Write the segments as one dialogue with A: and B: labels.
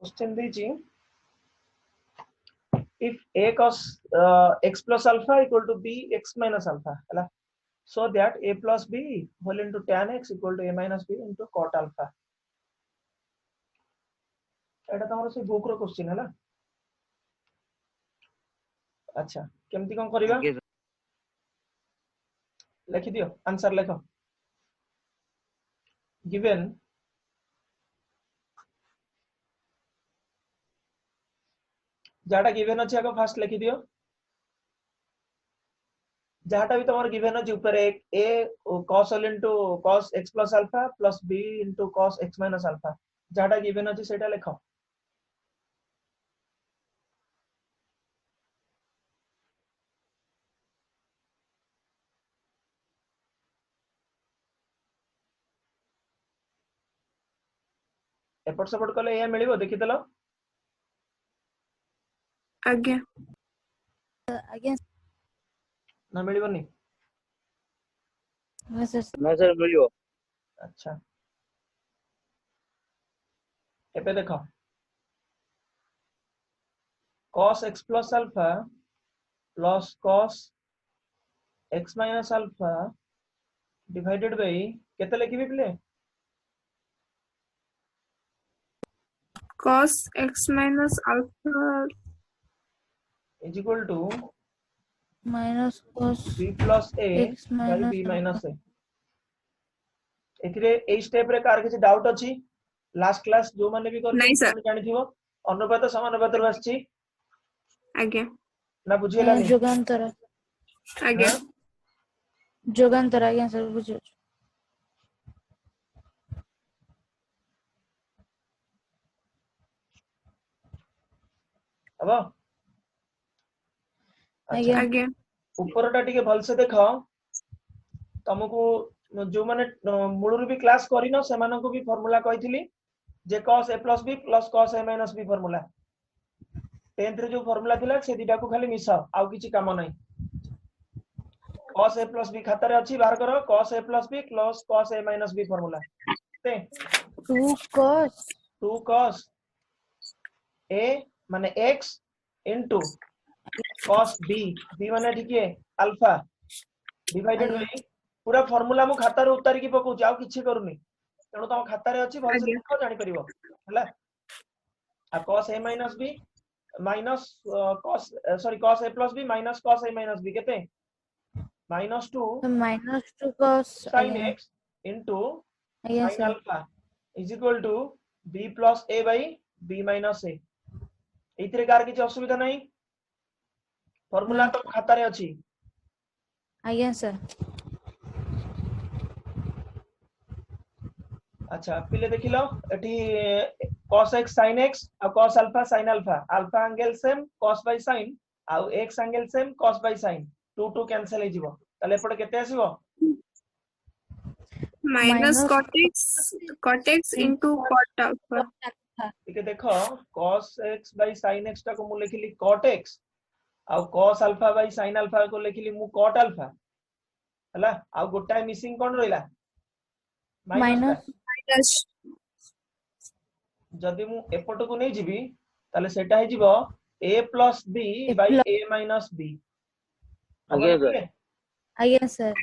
A: Question दीजिए if a cos x plus alpha equal to b x minus alpha है so that a plus b whole into tan x equal to a minus b into cot alpha एटा तमरो से book रो question है अच्छा केमती कोन करबा लिखि दियो answer लिखो given जाटा गिवन अछि आको फास्ट लिखि दियो जाटा भी तमर गिवन अछि ऊपर एक a cos l into cos x plus alpha plus b into cos x minus alpha जाटा गिवन अछि सेटा लिखो एपट सपोर्ट कले या मिलिबो देखि देलो
B: आज्ञा
C: आज्ञा
A: ना मिलिबोनी
C: हां सर
D: मिलियो
A: अच्छा एपे देखो cos x plus alpha plus cos x minus alpha divided by केते लिखिबी play
B: cos x minus alpha
A: is equal to
C: minus cos
A: b plus a
C: x
A: by
C: minus
A: b minus a एथिरे ए step रे कार किछि doubt अछि last class जो माने भी कर
B: नहीं सर
A: जानि थिबो अनुपात समानुपात रो आछि
B: आज्ञा
A: ना बुझियला नि
C: जोगांतर
B: आज्ञा
C: जोगांतर आज्ञा सर बुझियो
A: अब अच्छा
B: आज्ञा
A: ऊपरटा टिके भल से देखो तुमको जो माने मूलरु भी क्लास करिनो से मानको भी फार्मूला कहिथिली जे cos a plus b plus cos a minus b formula 10th रे जो फार्मूला थिला से दिटा को खाली मिसाओ आउ किछि काम नै cos a plus b खाता रे अछि बाहर करो cos a plus b plus cos a minus b formula ते 2 cos a माने x into cos b b माने ठीक है अल्फा डिवाइडेड बाय पूरा फार्मूला मु खाता रे उतारी की पकौ जाउ किछि करूनी तेनो तम खाता रे अछि भल से देखो जानि परिबो हला आ cos a minus b minus cos cos a plus b minus cos a minus b केते minus 2
C: cos
A: sin x into sin alpha is equal to b plus a by b minus a एथिरे car किछि असुविधा नै formula तो खाता रे अछि
C: आज्ञा सर
A: अच्छा पिले देखिलो एठी cos x sin x आ cos alpha sin alpha alpha angle same cos by sin आ x angle same cos by sin 2 2 cancel हे जिवो ताले एपटे केते आसीबो
B: minus cot x into cot alpha
A: ठीक है देखो cos x by sin x टा को मु लिखिली cot x आ cos alpha by sin alpha को लिखिली मु cot alpha हला आ गोटा मिसिंग कोन रहिला माइनस जदि मु एपट को नै जिबी ताले सेटा हे जिवो a plus b by a minus b
C: आज्ञा सर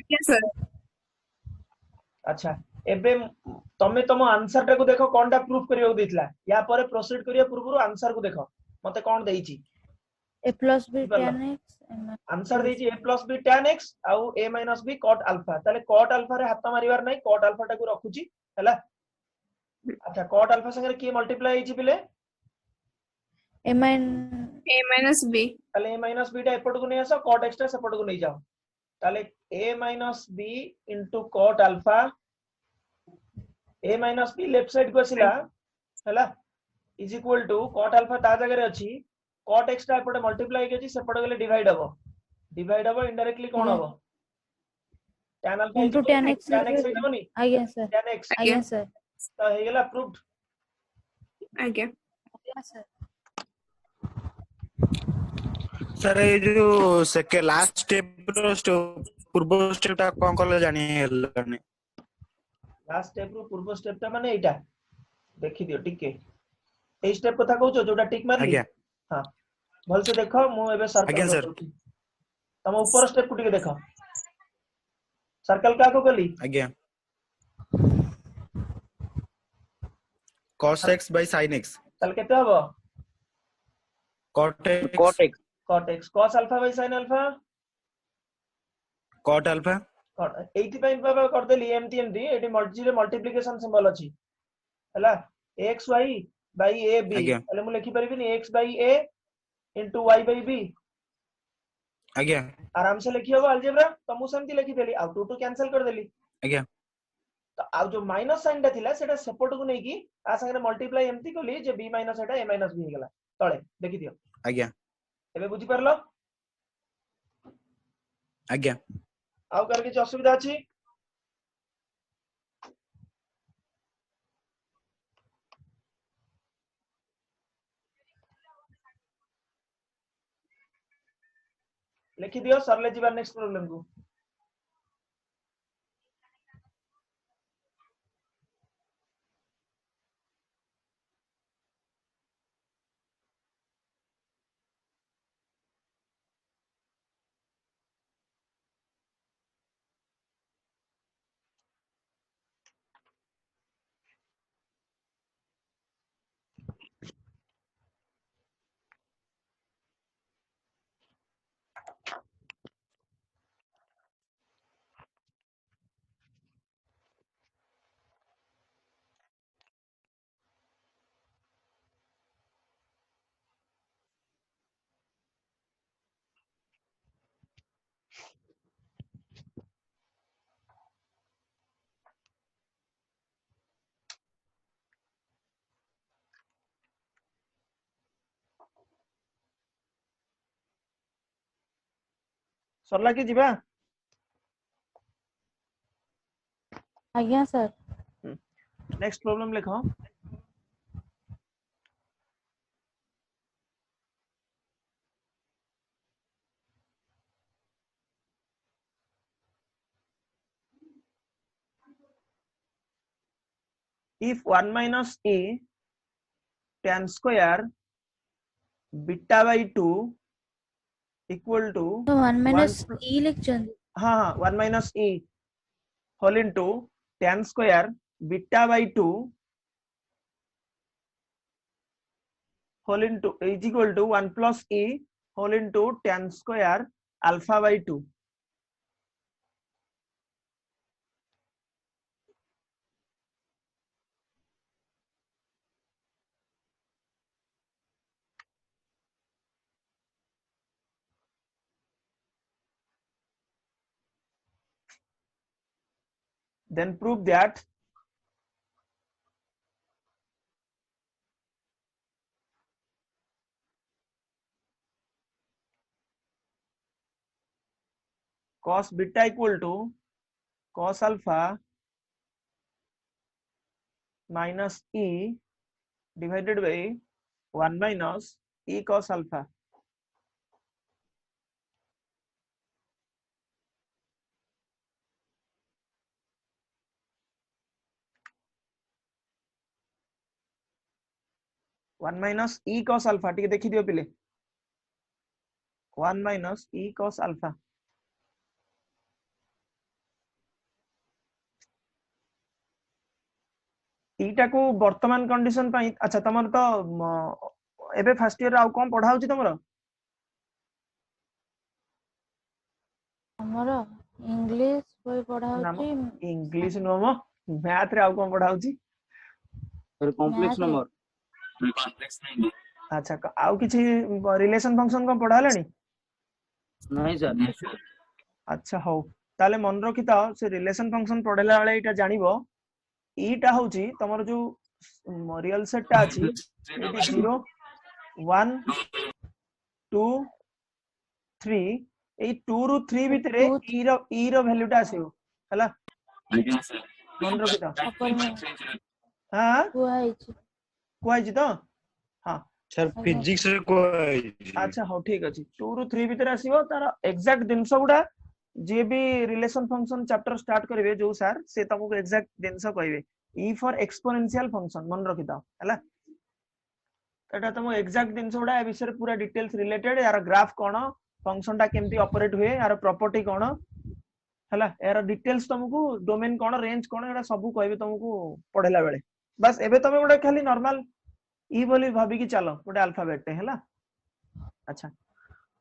A: अच्छा एबे तमे तम आंसर टा को देखो कोनटा प्रूफ करियो देथिला या परे प्रोसीड करिया पूर्व आंसर को देखो मते कोन देइची
C: a plus b tan x
A: answer देइची a plus b tan x आउ a minus b cot alpha ताले cot alpha रे हाथ मारिवार नै cot alpha टा को रखुची हला अच्छा cot alpha संगे की मल्टीप्लाई हेची पिले
B: a minus b
A: ताले a minus b टा एपट को नै आसो cot x टा सेपट को नै जाओ ताले a minus b into cot alpha a minus b left side को आसिला हला is equal to cot alpha ता जगह रे अछि cot x टा एपटे मल्टीप्लाई के अछि सेपट गेले डिवाइड हबो इनडायरेक्टली कोन हबो tan alpha
C: into tan x
A: हेबोनी
C: आज्ञा सर
A: tan x
C: आज्ञा सर
A: तो हे गेला प्रूव्ड
B: आज्ञा
C: सर
D: सर ए जो सेके लास्ट स्टेप रो पूर्व स्टेप ता कोन करले जानि हेलनी
A: लास्ट स्टेप रो पूर्व स्टेप ता माने एटा देखि दियो ठीक है एई स्टेप कथा कहउछो जोटा टिक मारली
D: आज्ञा
A: हां भल से देखो मु एबे सर्कल
D: आज्ञा
A: कर
D: सर
A: दूची तम ऊपर स्टेप को टिके देखो सर्कल का को कली
D: आज्ञा cos x by sin x
A: तल केते हबो
D: cot x
A: cot x cos alpha by sin alpha
D: cot alpha
A: cot एइथि पई बाबा कर देली एमटी एटी मल्टीप्लिकेशन सिंबल अछि हला xy by ab
D: आज्ञा
A: तले मु लिखि परिबिनी x by a into y by b
D: आज्ञा
A: आराम से लिखि हबो अलजेब्रा त मु सेमति लिखि देली आ 2 कैंसिल कर देली
D: आज्ञा
A: तो आ जो माइनस साइन ता थिला सेटा सेपट को नै की आ संगे मल्टीप्लाई एमती कोली जे b minus Etah a minus b हे गेला तळे देखि दियो
D: आज्ञा
A: एबे बुझी परलो
D: आज्ञा
A: आउ कर किछ असुविधा अछि लिखि दियो सरले जीवा नेक्स्ट प्रॉब्लम को सरला की जीवा
C: आज्ञा सर
A: नेक्स्ट प्रॉब्लम लिखो if 1 minus a tan square beta by 2 equal to
C: तो 1 minus
A: 1
C: e लिखचंदी
A: हाँ हाँ 1 minus e whole into tan square beta by 2 whole into is equal to 1 plus e whole into tan square alpha by 2 then prove that cos beta equal to cos alpha minus e divided by 1 minus e cos alpha one minus E cos alpha टिके देखि दियो पिले 1 minus E cos अल्फा ईटा को वर्तमान condition पई अच्छा तमर तो एबे फर्स्ट ईयर आउ कोन पढा होची तमरो
C: हमरो इंग्लिश कोई पढ़ा
A: नाम
C: होची
A: इंग्लिश नो मैथ रे आउ कोन पढा होची
E: फिर कॉम्प्लेक्स
C: मैथ रे।
E: नंबर
A: अच्छा आउ किछि रिलेशन फंक्शन कोन पढा लेनी
E: नहीं सर
A: अच्छा हो ताले मन रखिता से रिलेशन फंक्शन पढेला वाले इटा जानिबो ईटा होची तमर जो रियल सेट टा अछि एटी 0 1 2 3 ए 2 रु 3 भितरे ई रो वैल्यू टा आसीबो हला मन रखिता
C: ऊपर में
A: हां
C: हुआ है जी
A: कोइ जी तो हां
D: सर फिजिक्स रे को
A: अच्छा हो ठीक अछि 2 रु 3 भितरे आसीबो तार एग्जैक्ट दिनस गुडा जे भी रिलेशन फंक्शन चैप्टर स्टार्ट करिवे जो सर से तुमको एग्जैक्ट दिनस कहबे ई फॉर एक्सपोनेंशियल फंक्शन मन रखिता हला एटा तुम एग्जैक्ट जिनस गुडा ए विषय पूरा डिटेल्स रिलेटेड यार ग्राफ कोन फंक्शन टा केमती ऑपरेट हुए यार प्रॉपर्टी कोन हला यार डिटेल्स तुमको डोमेन कोन रेंज कोन एटा सब कहबे तुमको पढेला बेले बस एबे तुम गोटे खाली नॉर्मल ई बोली भाबी की चलो गोटे अल्फाबेट हला अच्छा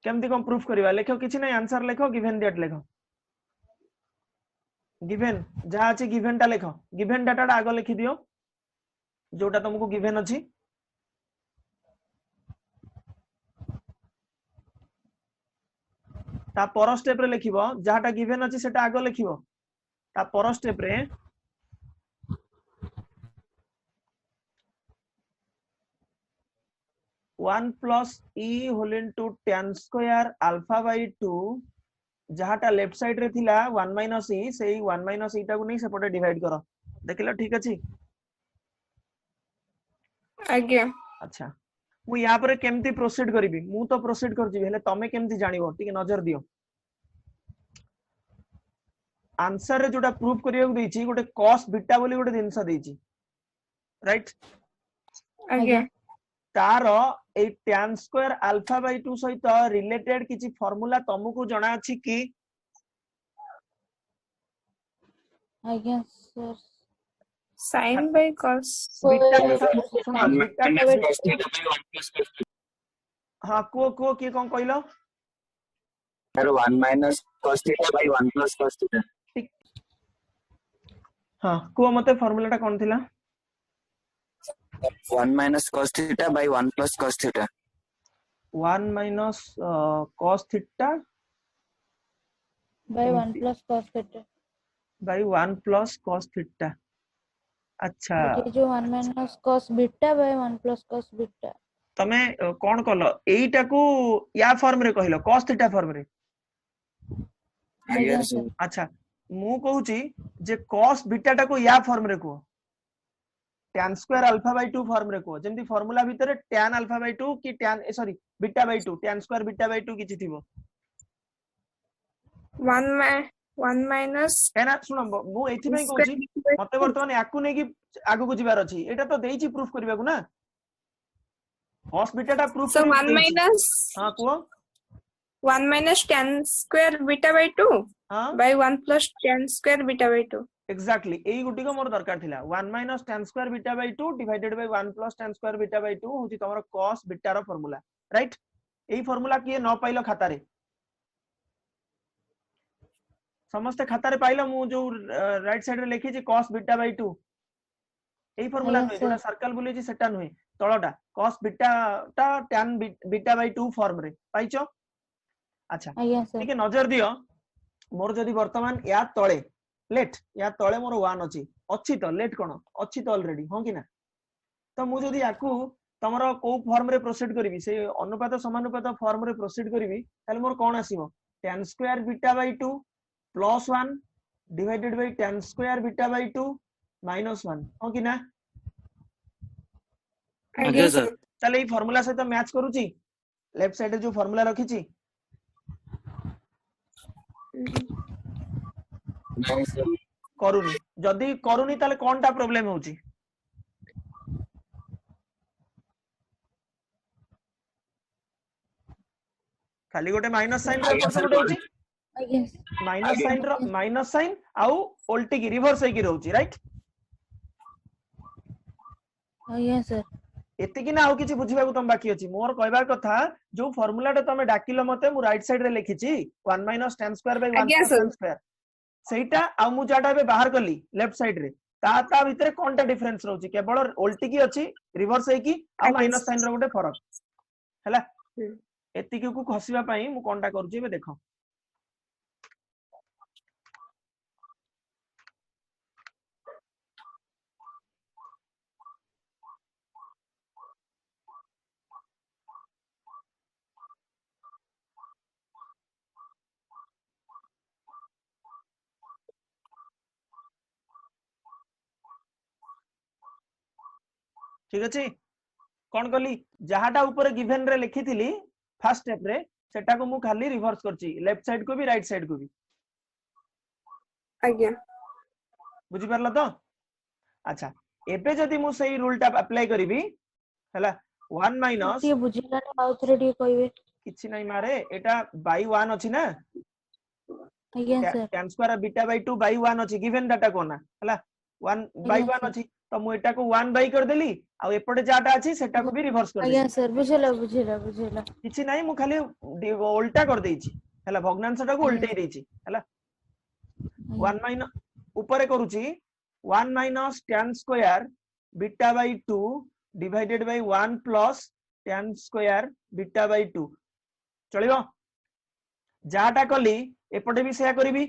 A: केमती कोन प्रूफ करबा लेखो किछि नै आंसर लेखो गिवन दैट लेखो गिवन जहा अछि गिवन टा लेखो गिवन डाटा टा आगो लिखि दियो जोटा तुमको गिवन अछि ता पर स्टेप रे लिखिबो जहाटा गिवन अछि सेटा आगो लिखिबो ता पर स्टेप रे 1 plus e whole into tan square alpha by 2 जहाटा लेफ्ट साइड रे थिला 1 minus e सेही 1 minus e टा को नै सेपटे डिवाइड करो देखिलो ठीक अछि
B: आज्ञा
A: अच्छा मु या पर केमती प्रोसीड करबी मु तो प्रोसीड कर जिबी हेले तमे केमती जानिबो ठीक नजर दियो आंसर रे जोटा प्रूफ करियो देछि गोटे cos बीटा बोली गोटे जिंस देछि राइट
B: आज्ञा
A: तार ए tan स्क्वायर अल्फा बाय 2 सहित रिलेटेड किछि फार्मूला तुमको जणा अछि कि
C: आज्ञा sir
B: sin by cos
A: beta सुनो
E: 1
A: beta
E: minus cos theta by 1 plus cos theta.
A: हां को के कोन कहलो
E: Sir, 1 minus cos theta by 1 plus cos theta.
A: हां को मते फार्मूला टा कोन थिला
E: 1 minus cos theta by 1 plus cos theta.
A: 1 minus cos theta
C: by 1 plus cos theta
A: by 1 plus cos theta अच्छा
C: ये जो 1 minus cos beta by 1 plus cos beta
A: तमे कोन कहलो एईटा को या फॉर्म रे कहलो cos theta फॉर्म रे
C: आज्ञा सर
A: अच्छा मु कहूची जे cos बीटा टा को या फॉर्म रे को tan square alpha by 2 form रे को जेंती फार्मूला भीतर tan अल्फा बाय 2 कि tan sorry beta by 2 tan square beta by 2 किछि थिबो
B: 1 minus
A: एना सुनो मु एथि पई कहूची मते वर्तमान याकू नै कि आगु को जिबार अछि एटा तो देइची प्रूफ करबा को ना cos बीटा टा प्रूफ
B: so 1 minus
A: हां को
B: 1 minus tan square beta by 2
A: हां
B: by 1 plus tan square beta by 2
A: exactly एई गुटी को मोर दरकार थिला 1 minus tan square beta by 2 divided by 1 plus tan square beta by 2 होची तमरो cos बीटा रो formula right एई formula किए न pilo खाता रे समस्त खाता रे पाइलो मु जो राइट साइड रे लिखि छी cos beta by 2 AE formula
C: Yes,
A: नै
C: sir.
A: जोटा सर्कल बोली छी सेटा नै तळटा cos बीटा टा tan बीटा by 2 फॉर्म रे पाइचो अच्छा
C: आज्ञा सर
A: ठीक है नजर दियो मोर जदी वर्तमान या तळे लेट या तळे मोर 1 अछि तो लेट कोन अछि तो ऑलरेडी हो कि ना तो मु जदी याकू तमरो को फॉर्म रे प्रोसीड करबी से अनुपात समानुपात फॉर्म रे प्रोसीड करबी ताले मोर कोन आसीबो tan square beta by 2 plus 1 divided by tan square beta by 2 minus 1 हो कि ना
B: आज्ञा
E: sir.
B: सर
A: ताले ई फार्मूला सहित मैच करूची लेफ्ट साइड जो फार्मूला रखिची
E: No, sir.
A: करूनी जदी करूनी ताले कोनटा प्रॉब्लम होची खाली गोटे माइनस साइन रे एपट सेपट होची
C: आज्ञा
A: माइनस साइन आउ उल्टी की रिवर्स होई की रहउची राइट
C: आज्ञा सर
A: एतिकी ना आउ किछि बुझिबा को तम बाकी अछि मोर कहबार कथा जो फार्मूला टे तमे डाकिलो मते मु राइट साइड रे लिखिछि 1 minus tan square by 1
B: आज्ञा
A: plus
B: सर।
A: tan square सेटा आ मु जाटा बे बाहर करली लेफ्ट साइड रे ता भितरे कोनटा डिफरेंस रहउची केवल उल्टी की अछि रिवर्स होई की आ
B: आज्ञा
A: माइनस
B: सर।
A: साइन रो गोटे फरक हैला
B: हम्म।
A: एतिकी को खसिबा पई मु कोनटा करूची बे देखो ठीक अछि कोन कली जहाटा ऊपर गिवन रे लिखिथिली फर्स्ट स्टेप रे सेटा को मु खाली रिवर्स करची लेफ्ट साइड को भी राइट साइड को भी
B: आज्ञा
A: बुझी परला तो अच्छा एबे जदी मु सही रूल टा अप्लाई करबी हैला 1 माइनस
C: ଟିକେ ବୁଝିଲାନି ଆଉ ଥରେ ଟିକେ କହିବେ
A: किछि नहीं मारे एटा बाई 1 अछि ना
C: ଆଜ୍ଞା sir
A: tan square beta by 2 by 1 अछि गिवन डाटा कोना हला 1 बाई
C: ଆଜ୍ଞା
A: 1
C: ସାର୍
A: अछि तो मु एटा को 1 बाई कर देली आ एपटे जाटा अछि सेटा को भी रिवर्स कर
C: ଆଜ୍ଞା
A: देली
C: ସାର୍ ବୁଝିଲା ବୁଝିଲା ବୁଝିला
A: किछि नहीं मु खाली उल्टा कर देइछि हला भग्नांशटा को
C: ଆଜ୍ଞା
A: उल्टेई देइछि हला
C: ଆଜ୍ଞା
A: 1 माइनस ऊपर करूची 1 minus tan square beta by 2 divided by 1 plus tan square beta by 2 चलिबो जाटा कली एपटे भी सेया करिवि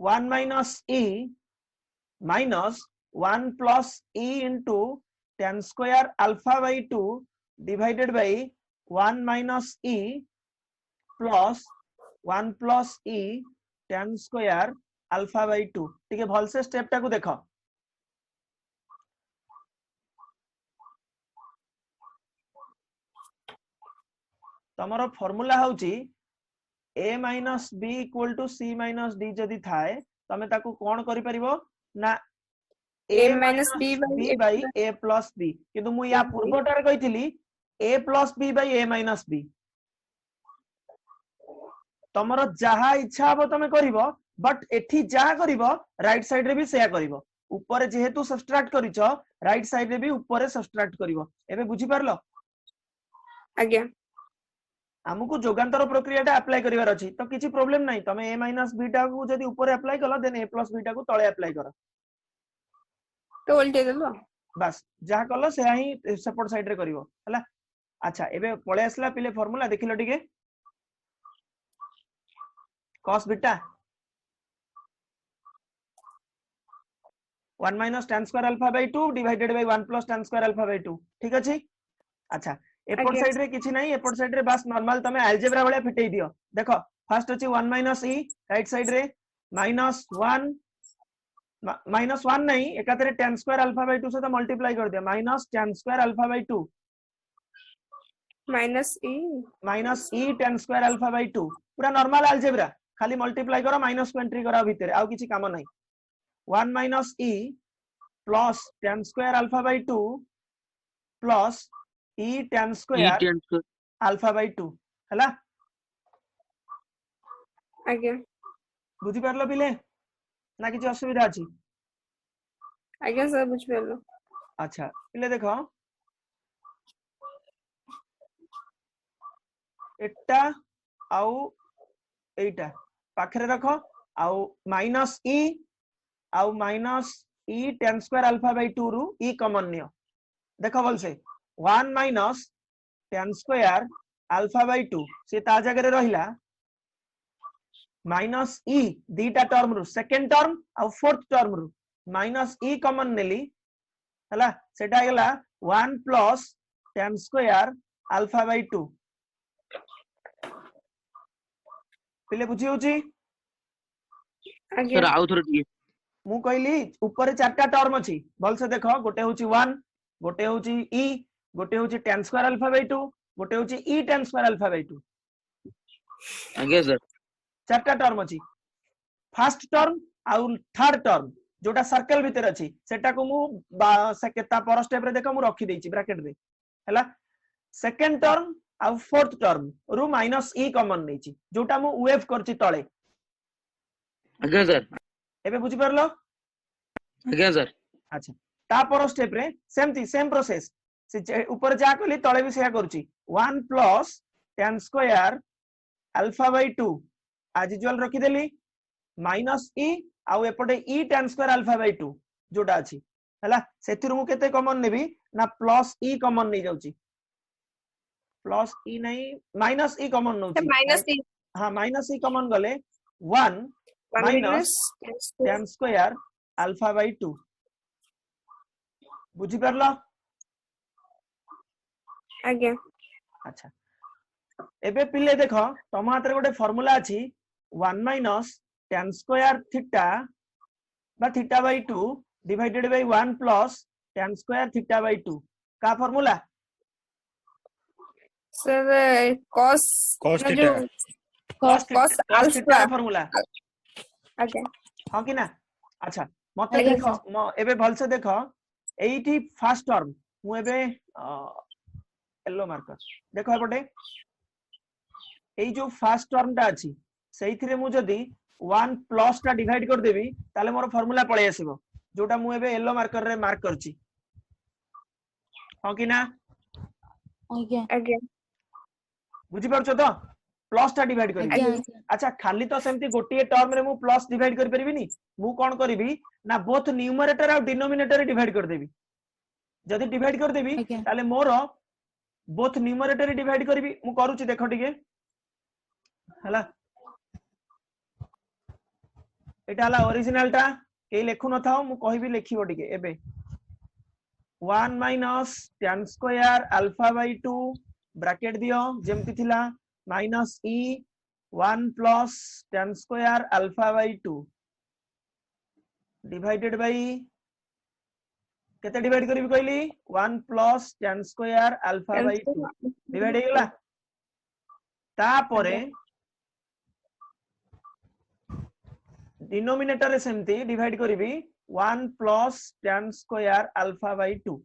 A: 1 minus e minus 1 plus e into tan square alpha by 2 divided by 1 minus e plus 1 plus e tan square alpha by 2 ठीक है भल से स्टेप टाको देखो तमरो फार्मूला होची a minus b equal to c minus d जदी थाए तमे ताको कोन करि परिबो ना a
B: A minus
A: minus
B: B by
A: b
B: A
A: by
B: plus
A: a plus b किंतु मु या पूर्वटार कहितली a plus b by a minus b तमरो जहा इच्छा हबो तमे करिवो बट एठी जहा करिवो राइट साइड रे भी सेया करिवो ऊपर जेहेतु सब्सट्रैक्ट करिचो राइट साइड रे भी ऊपर सब्सट्रैक्ट करिवो एबे बुझी पारलो
B: आज्ञा
A: हमको जोगांतर प्रक्रियाटा अप्लाई करिवार अछि तो किछि प्रॉब्लम नाही तमे a माइनस b टा को जदी ऊपर अप्लाई कलो देन a प्लस b टा को तळे अप्लाई करो
B: तो उल्टे देलो
A: बस जहा कलो से ही सपोर्ट साइड रे करिवो हला अच्छा एबे पळे आसला पिले फार्मूला देखिलो टिके cos beta 1 minus tan square alpha by 2 divided bye 1 plus tan square alpha by 2 ठीक अछि अच्छा एपट
B: आज्ञा
A: साइड रे किछि नाही एपट साइड रे बस नॉर्मल तमे अलजेब्रा वाला फिटेई दियो देखो फर्स्ट अछि 1 माइनस e राइट साइड रे माइनस 1 माइनस 1 नहीं एकातरे tan स्क्वायर अल्फा बाय 2 से तो मल्टीप्लाई कर दिया minus tan square alpha by 2
B: minus e
A: tan square alpha by 2 पूरा नॉर्मल अलजेब्रा खाली मल्टीप्लाई करो माइनस को एंट्री करा भीतर आउ किछि काम नाही 1 minus e plus tan square alpha by 2 plus e tan square alpha by 2 हला
B: आज्ञा
A: बुझी पारलो पिले ना किछि असुविधा अछि
B: आज्ञा सर बुझ पेलो
A: अच्छा पिले देखो एटा आउ एटा पाखरे रखो आउ माइनस e आउ minus e tan square alpha by 2 रु e कॉमन नियो देखो बोल से 1 minus tan square alpha by 2 से ता जगह रे रहिला माइनस e दीटा टर्म रु सेकंड टर्म आउ फोर्थ टर्म रु माइनस e कॉमन नेली हला सेटा गेला 1 plus tan square alpha by 2 पिले बुझी होची
B: आज्ञा
D: आउ थोर टिके
A: मु कहली ऊपर चारटा टर्म अछि भल से देखो गोटे होची 1 गोटे होची e गोटे होची tan स्क्वायर अल्फा बाय 2 गोटे होची e tan square alpha by 2
D: आगे सर
A: चारटा टर्म अछि फर्स्ट टर्म आउ थर्ड टर्म जोटा सर्कल भीतर अछि सेटा को मु सेकेता पर स्टेप रे देखो मु रखी देछि ब्रैकेट रे हला सेकंड टर्म आउ फोर्थ टर्म रु माइनस e कॉमन नेछि जोटा मु वेव करछि तळे
D: आगे सर
A: एबे बुझी परलो
D: आगे सर
A: अच्छा ता पर स्टेप रे सेम प्रोसेस से ऊपर जा कली तळे भी सेया करछि 1 plus tan square alpha by 2 आज यूजुअल रखी देली माइनस e आउ एपटे e tan square alpha by 2 जोटा अछि हला सेथिरु मु केते कॉमन नेबी ना प्लस e कॉमन नै जाउची प्लस e नहीं माइनस e कॉमन नउची
B: माइनस e
A: हां माइनस e कॉमन गले 1 minus tan square alpha by 2 बुझी परलो
B: आज्ञा
A: अच्छा एबे पिले देखो तम हाथ रे गोटे फार्मूला अछि 1 माइनस tan स्क्वायर थीटा बा theta by 2 divided bye 1 plus tan square theta by 2 का फार्मूला
B: सर cos
D: Cos
B: ना
D: theta.
B: जो cos अल्फा
A: फार्मूला
B: आज्ञा
A: हां कि ना अच्छा मते
C: आज्ञा
A: देखो एबे भल से देखो एठी फर्स्ट टर्म मु एबे येलो मार्कर देखो एपटे एई जो फर्स्ट टर्म टा अछि सेइथिरे मु जदी 1 प्लस टा डिवाइड कर देबी ताले मोर फार्मूला पळे आसीबो जोटा मु एबे येलो मार्कर रे मार्क करची हां कि ना
C: आज्ञा
B: ଆଜ୍ଞା
A: बुझी पारछो तो प्लस टा डिवाइड करबी
C: आज्ञा
B: ଆଜ୍ଞା
C: आज्ञा
A: अच्छा खाली तो सेमती गोटिए टर्म रे मु प्लस डिवाइड कर परिबिनी मु कोन करबी ना बोथ न्यूमरेटर और डिनोमिनेटर डिवाइड कर देबी जदी डिवाइड कर देबी
C: आज्ञा
A: ताले मोर बोथ न्यूमरेटर डिवाइड करबी मु करूची देखो टिके हला एटा हला ओरिजिनल टा के लेखु न थाओ मु कहबी लेखिबो टिके एबे 1 minus tan square alpha by 2 bracket दियो जेमति थिला minus e 1 plus tan square alpha by 2 divided by केते डिवाइड करबी कहली 1 plus tan square alpha by 2 divide हे गेला तापरे डिनोमिनेटर रे सेमती डिवाइड करबी 1 plus tan square alpha by 2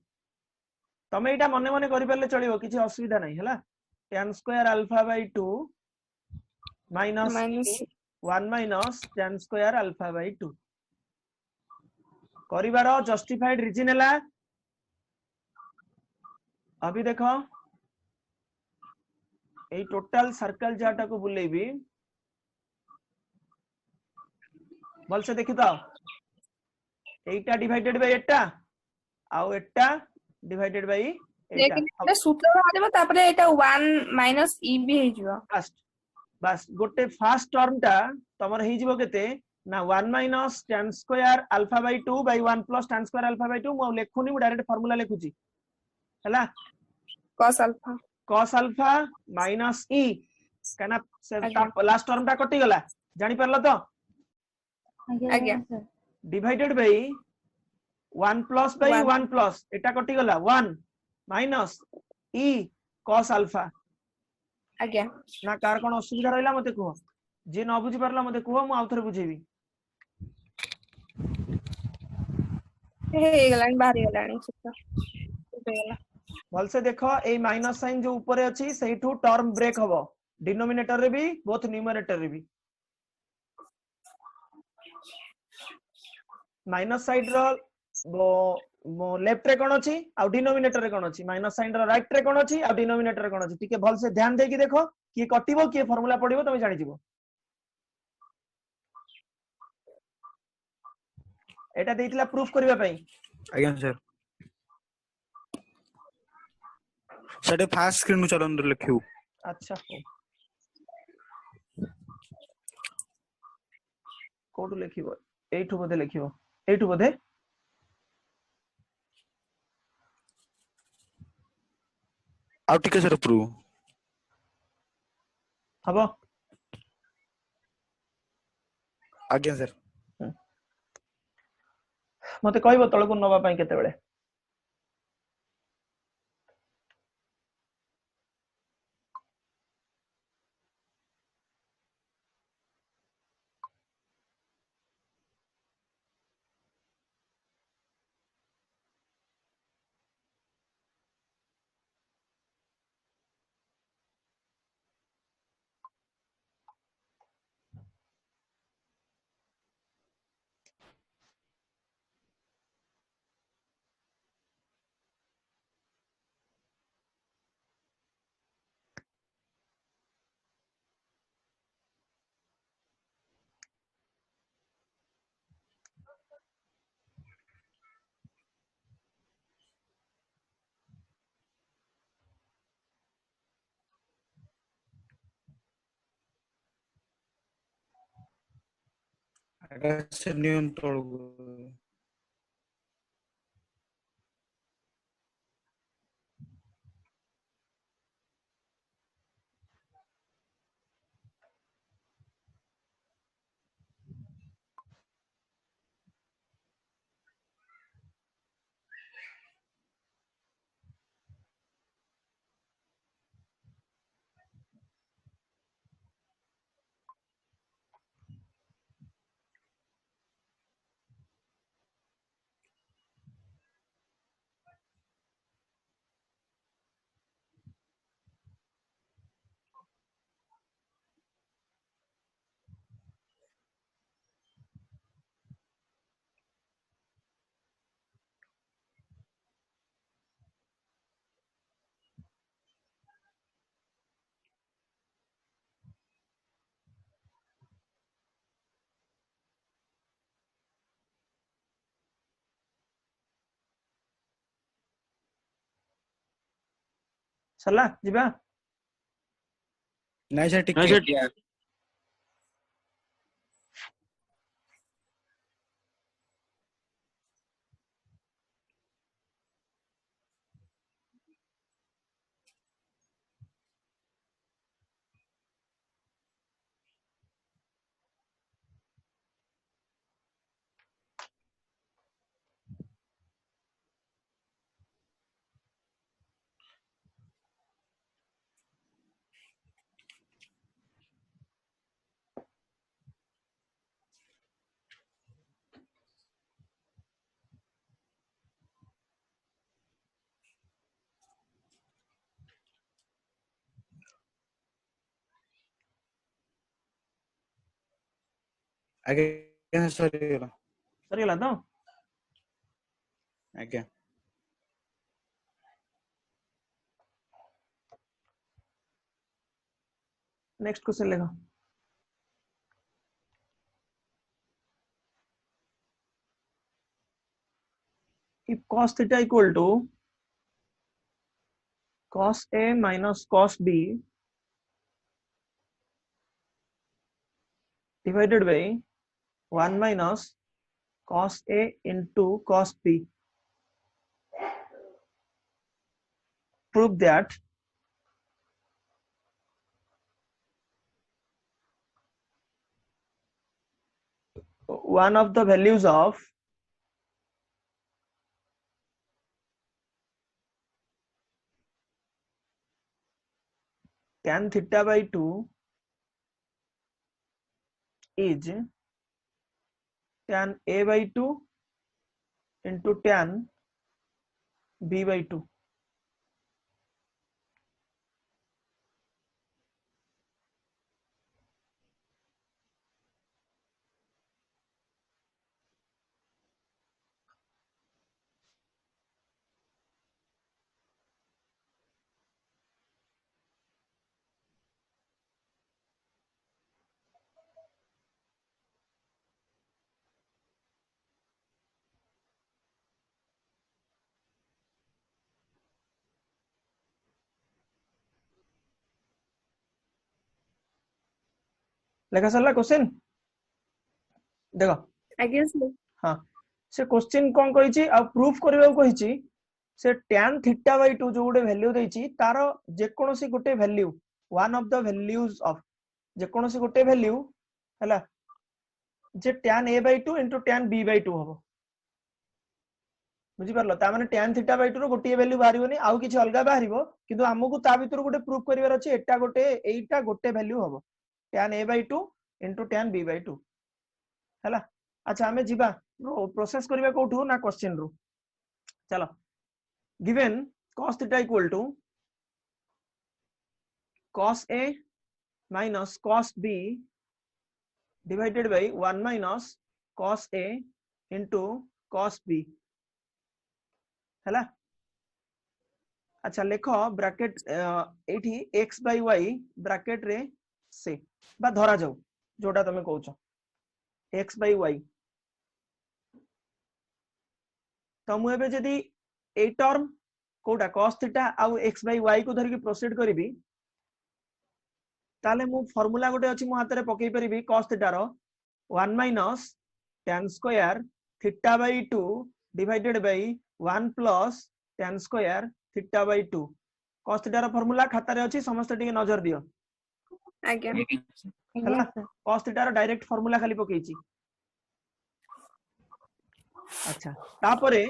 A: तमे एटा मने मने करि परले चलिबो किछि असुविधा नै हला tan square alpha by 2 minus
B: minus
A: 1 minus tan square alpha by 2 करिवारो जस्टिफाइड रीजन हला अभी देखो ए टोटल सर्कल जाटा को बुलेबी बोल से देखि तो एटा डिवाइडेड बाय एटा आउ एटा डिवाइडेड बाय एटा
B: लेकिन एटा सूत्र बाहारिबो तापरे एटा 1 माइनस e भी हे जिवो
A: फास्ट बस गोटे फास्ट टर्म टा तमर हे जिवो केते ना 1 minus tan square alpha by 2 by 1 plus tan square alpha by 2 मु लेखुनी मु डायरेक्ट फार्मूला लेखुची हला
B: cos अल्फा
A: cos अल्फा माइनस e काना
B: आज्ञा
A: लास्ट टर्म टा कटि गला जानि परलो तो
C: आज्ञा
B: आज्ञा
C: sir
A: divided bye 1 plus by
B: 1
A: 1 plus iota कटि गला 1 माइनस e cos अल्फा
B: आज्ञा
A: ना कार कोन असुविधा रहला मते कहो जे न बुझी परला मते कहो मु आउथरे बुझेबी
B: हे गलानी बाहरी गलानी सूत्र हे गला
A: भल से देखो ए माइनस साइन जो ऊपर अछि सेठू टर्म ब्रेक हबो डिनोमिनेटर रे भी बोथ न्यूमरेटर रे भी माइनस साइड रो लेफ्ट रे कोन अछि आ डिनोमिनेटर रे कोन अछि माइनस साइन रो राइट रे कोन अछि आ डिनोमिनेटर रे कोन अछि ठीक है भल से ध्यान देकी देखो कि कटिबो कि फार्मूला पडिबो तमे जानि जिवो एटा देइतला प्रूफ करबा पई
D: आज्ञा सर सेटे फास्ट स्क्रीन नु चलन लिखिउ
A: अच्छा कोठु लिखिबो एठु बोधे लिखिबो एठु बोधे
D: आउ टिके सर प्रूफ
A: हबो
D: आज्ञा सर
A: मते कहबो तळको नबा पई केते बेले
D: आज्ञा सर नियम तळ
A: सरला जिबा
D: नहीं सर टिके आगे सर
A: सरगला तो
D: आगे
A: नेक्स्ट क्वेश्चन लेगा if cos theta equal to cos A minus cos B divided by 1 minus cos A into cos B, prove that one of the values of tan theta by 2 is tan A by 2 into tan B by 2. लेखा सरला question देखो
B: आज्ञा sir
A: हाँ से question कौन कहिची आ proof करबा कहिची से tan theta by 2 जो गोटे वैल्यू देची तार जेकोनोसी गोटे value one of the values ऑफ जेकोनोसी गोटे वैल्यू हैला जे tan A by 2 into tan B by 2 हबो बुझी परलो ता माने tan theta by 2 रो गोटे वैल्यू बाहरिबोनी आउ किछि अलगा बाहरिबो किंतु हमकु ता भीतर गोटे प्रूफ करिवार अछि एटा गोटे वैल्यू हबो tan A by 2 into tan B by 2 हैला अच्छा हमें जीवा प्रोसेस करबा कोठू ना क्वेश्चन रो चलो given cos theta equal to cos A minus cos B divided by 1 minus cos A into cos B हैला अच्छा लेखो ब्रैकेट एठी x by y ब्रैकेट रे से बा धरा जाऊ जोटा तमे कहउछो x by y तो मु एबे जदी ए टर्म कोटा cos थीटा आउ x by y को धरि के प्रोसीड करिवि ताले मु फार्मूला गोटे अछि मु हाथ रे पकई परिबि cos theta rho 1 minus tan square theta by 2 divided by 1 plus tan square theta by 2 cos theta रो फार्मूला खाता रे अछि समस्त टिके नजर दियो
B: आज्ञा
A: हला cos theta rho direct formula खाली पकेइची अच्छा तापरे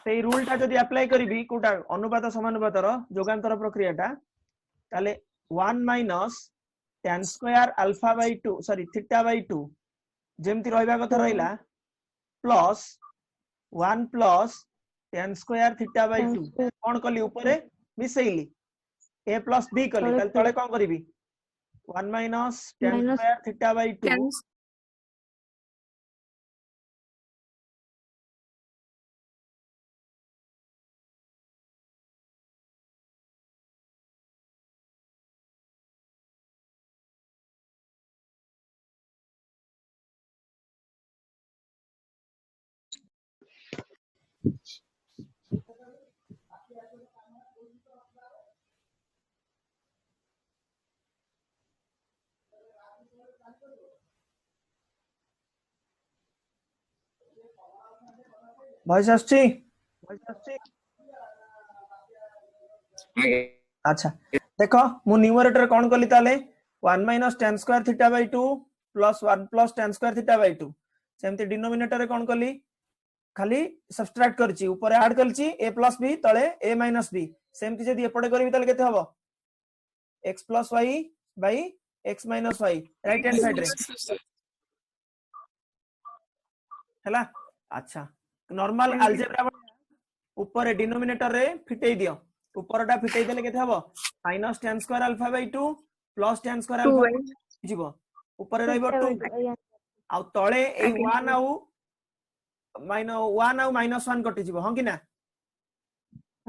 A: सेई रूल टा जदी अप्लाई करिवि कोटा अनुपात समानुपातर जोगांतर प्रक्रियाटा ताले 1 minus tan square alpha by 2 sorry theta by 2 जेमति रहइबा कथा रहिला plus 1 plus tan square theta by 2 कोन कली ऊपरे मिसेइली a plus b कली ताले तळे कोन करिवि 1 minus tan square theta by 2 voice आछी अच्छा देखो मु न्यूमरेटर कोन कली ताले 1 - tan square theta by 2 plus 1 + tan square theta by 2 सेमती डिनोमिनेटर रे कोन कली खाली सब्सट्रैक्ट करची ऊपर ऐड करची a + b तळे a - b सेमती जदी एपडे करबी ताले केते हबो x + y by x - y right hand side रे हैला अच्छा नॉर्मल अलजेब्रा ऊपर डिनोमिनेटर रे फिटेई दियो ऊपरटा फिटेई देले केते हबो -tan square alpha by 2 + tan square alpha जीवो ऊपर रहइबो 2 आ तळे ए 1 आउ -1 आउ -1 कटि जीवो हां कि ना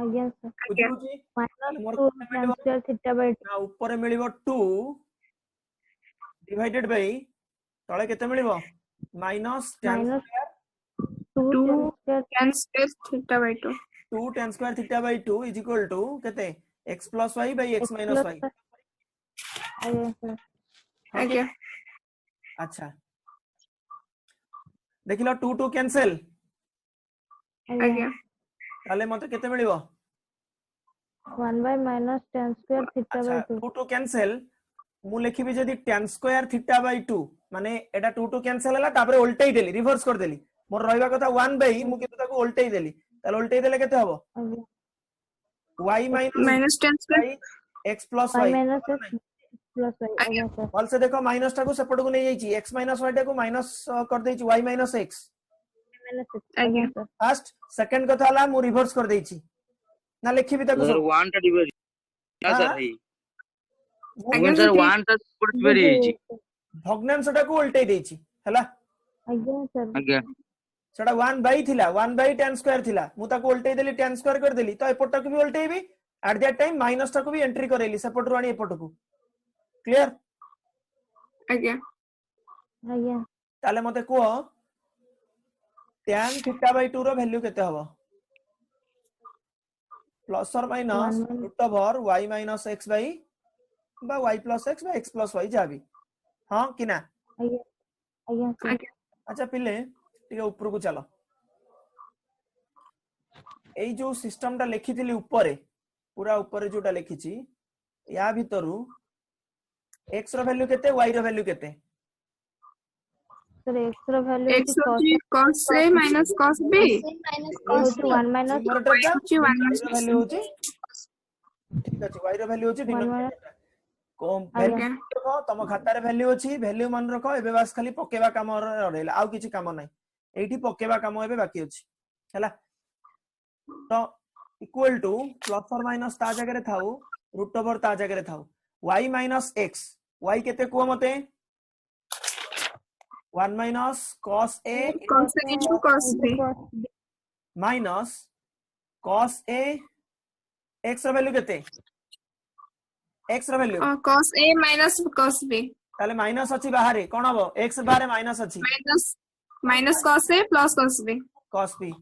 C: आज्ञा सर
A: बुझुची
C: -2 tan स्क्वायर थीटा बाय 2
A: ना ऊपर मिलिबो 2 डिवाइडेड बाय तळे केते मिलिबो -tan square
C: 2
B: tan square theta by 2
A: 2 tan square theta by 2 is equal to केते x + y by x - y
C: आज्ञा सर
B: आज्ञा
A: अच्छा देखिलो 2 2 कैंसिल
B: आज्ञा
A: ताले मते केते मिलिबो
C: 1 by -tan स्क्वायर थीटा
A: अच्छा
C: बाय 2
A: 2 2 कैंसिल मु लिखिबि जदी tan स्क्वायर थीटा बाय 2 माने एटा 2 2 कैंसिल हला तापर उल्टेई देली रिवर्स कर देली मोर रहइबा कथा 1 बाय मु केते ताको उल्टेई देली ताले उल्टेई देले केते हबो y
B: minus tan square
A: y x +
C: y
A: y
C: minus x plus y आज्ञा सर
A: ऑल से देखो माइनस टाको सेपट को नहीं जाईची x - y टाको माइनस कर देची y - x
C: minus x
B: आज्ञा
C: आज्ञा सर
A: फर्स्ट सेकंड कथा हला मु रिवर्स कर देची ना लिखिबि ताको
F: सर 1 टा डिवाइड ना
A: हाँ,
F: सर है
B: आज्ञा
F: सर
B: सर
F: 1 टा डिवाइड ହେଇଛି
A: भग्नांश टाको उल्टेई देची हला
C: आज्ञा सर
F: आज्ञा
A: सेटा 1 बाय थिला 1 बाय tan स्क्वायर थिला मु ताको उल्टेई देली tan स्क्वायर कर देली तो एपट टाको भी उल्टेईबी एट दैट टाइम माइनस टाको भी एंट्री करेली सेपट रो आनी एपट को क्लियर
B: आज्ञा
C: आज्ञा
A: ताले मते को tan थीटा बाय 2 रो वैल्यू केते हबो प्लस और minus root over y - x by बा y + x बा x + y जाबी हां कि ना
C: आज्ञा आज्ञा सर
B: आज्ञा
A: अच्छा पिले टिके ऊपर को चलो एई जो सिस्टम टा लिखिथिली ऊपर पूरा ऊपर जोटा लिखिची या भितरु x रो वैल्यू केते y रो वैल्यू केते
C: सर x रो वैल्यू
B: x होची cos a minus cos b
C: होची 1 minus
A: न्यूमरेटर टा
B: होची 1
A: y रो
B: minus
A: वैल्यू होची ठीक अछि y रो वैल्यू होची
C: 1 minus
A: डिनोमिनेटर कोम
B: आज्ञा
A: रखो तम खाता रे वैल्यू अछि वैल्यू मन रखो एबे बास खाली पकेबा काम रहला आउ किछि काम नै एठी पकेबा काम एबे बाकी अछि हैला तो इक्वल टू प्लस और माइनस ता जगह रे थाउ रूट ओवर ता जगह रे थाउ y - x y केते को मते 1 - cos a
B: cos a into cos b
A: minus cos a x रो वैल्यू केते x रो value
B: cos a minus cos b
A: ताले माइनस अछि बाहरे कोन हबो x बाहरे माइनस अछि
B: minus cos a plus cos b
A: cos b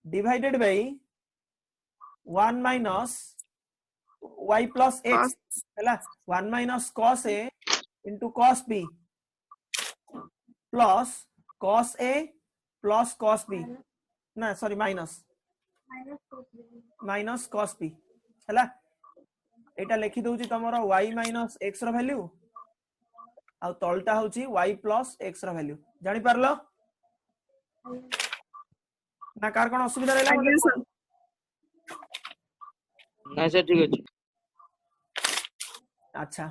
A: divided by 1 minus y plus x हैला 1 - cos a into cos b plus cos a plus cos b ना sorry minus cos b हैला एटा लिखि दउची तमरो y - x रो value आ तलटा होची y plus x रो value जानि परलो ना car कोन असुविधा रहला
B: आज्ञा सर
F: ना सर ठीक अछि
A: अच्छा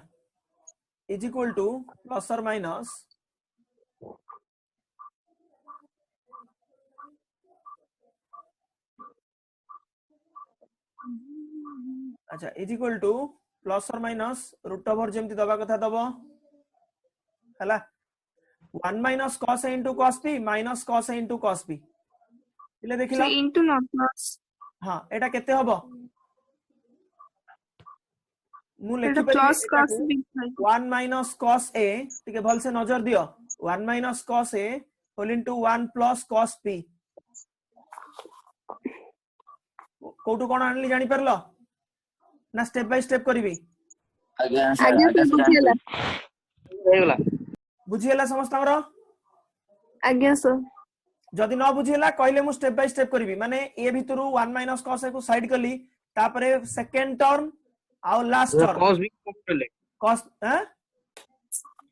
A: इज इक्वल टू प्लस और माइनस अच्छा इज इक्वल टू प्लस और माइनस रूट ओवर जेमति दबा कथा दबो हला 1 minus cos a into cos b minus cos a into cos b इले देखिला
B: into not plus
A: हां एटा केते हबो मु
B: एटा
A: लिखि
B: plus cos
A: परिबे
B: b
A: 1 minus cos a ठीक है भल से नजर दियो 1 minus cos a whole into 1 plus cos b कोटू कोन आनली जानि परलो ना स्टेप बाय स्टेप करबी
E: आज्ञा
B: आज्ञा सर बुझियला
F: ହେଇଗଲା
A: बुझियला समस्त हमरो
B: आज्ञा सर
A: जदि न बुझीला कहले मु स्टेप बाय स्टेप करबी माने ए भितरु 1 माइनस cos a को साइड कली तापरे सेकंड टर्म आ लास्ट टर्म
F: cos b को कॉमन ले
A: cos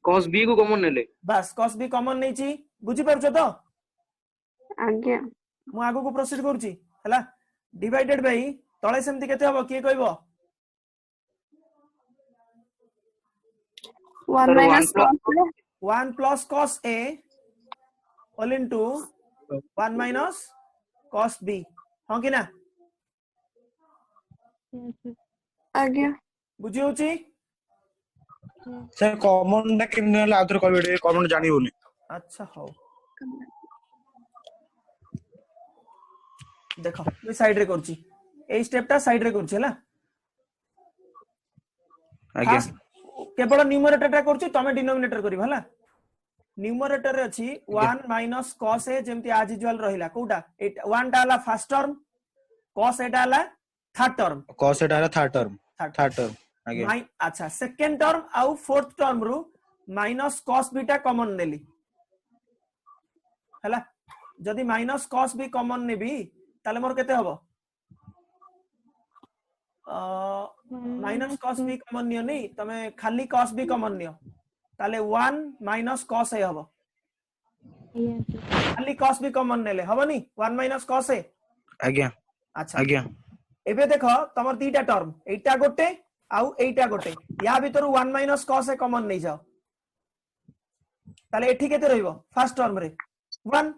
F: cos b को कॉमन ले
A: बस cos b कॉमन नै छी बुझी परछो तो
B: आज्ञा
A: मु आगु को प्रोसीड करूची हला डिवाइडेड बाय तळे सेमति केते हबो के कहबो
B: 1 minus cos A
A: 1 plus cos a all into 1 minus cos b हां कि ना
B: आज्ञा
A: बुझी होची
D: सर कॉमन ना केमने होला आउथर कहबे कॉमन जानि होनी
A: अच्छा हो देखो मैं साइड रे करची ए स्टेपटा साइड रे करची हला
D: आगे
A: केवल न्यूमरेटर टा करची तमे डिनोमिनेटर करिव हला न्यूमरेटर रे अछि 1 minus cos a जेमति आज यूजुअल रहिला कोटा 1 टा हला फर्स्ट टर्म cos a टा हला थर्ड टर्म
D: cos एटा थर्ड टर्म आगे
A: माइ अच्छा सेकंड टर्म आउ फोर्थ टर्म रु माइनस cos b टा कॉमन नेली हला जदी माइनस cos b कॉमन नेबी ताले मोर केते हबो minus cos b common neo नै तमे खाली cos b कॉमन नियो ताले 1 minus cos a हबो खाली cos b कॉमन नेले हबो नी 1 minus cos a
D: आगे
A: अच्छा
D: आगे
A: एबे देखो तमर दीटा टर्म एटा गोटे आउ एटा गोटे या भीतर 1 minus cos a कॉमन नै जाओ ताले एठी केते रहइबो फर्स्ट टर्म रे 1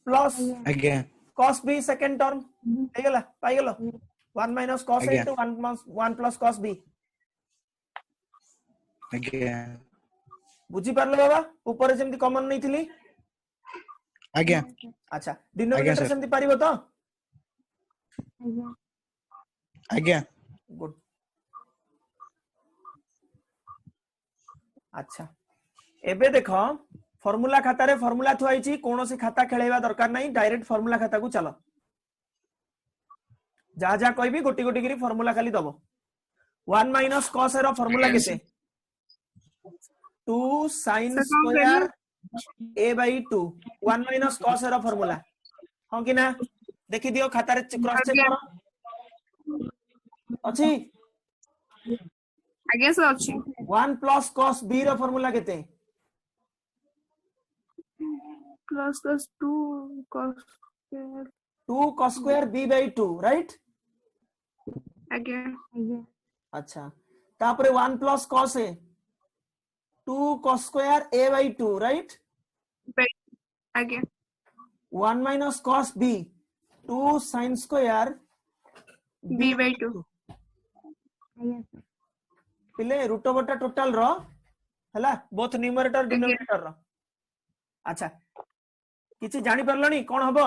A: प्लस
D: आगे
A: cos b सेकंड टर्म हे गेला पाइ गेलो 1 minus cos a
D: आज्ञा।
A: into 1 plus cos b
D: आगे
A: बुझी पारले बाबा ऊपर जेमति कॉमन नै थिली
D: आगे
A: अच्छा डिनोमिनेटर
D: सर।
A: सेमति पारिबो तो
D: आगे
A: गुड अच्छा एबे देखो फॉर्मूला खाता रे फॉर्मूला थुआई छी कोनोसी खाता खेलैबा दरकार नै डायरेक्ट फॉर्मूला खाता को चलो जा जा कहबी गोटी गोटी करी फॉर्मूला खाली दबो 1 minus cos a रो फॉर्मूला केते 2 sin
B: सर, कौन
A: square a by 2 1 minus cos a रो फॉर्मूला हां कि ना देखि दियो खाता रे क्रॉस चेक करो अछि
B: आज्ञा सर अछि
A: 1 plus cos b रो फॉर्मूला केते
B: plus cos 2 cos square
A: 2 cos square b by 2 right
B: आज्ञा
A: अच्छा तापरे 1 plus cos a 2 cos square a by 2 right
B: आज्ञा
A: 1 minus cos b 2 sin square
B: b by 2
A: पिले रूट ओवर टा total रो हला both numerator denominator रो अच्छा किछि जानि परलनी कोन हबो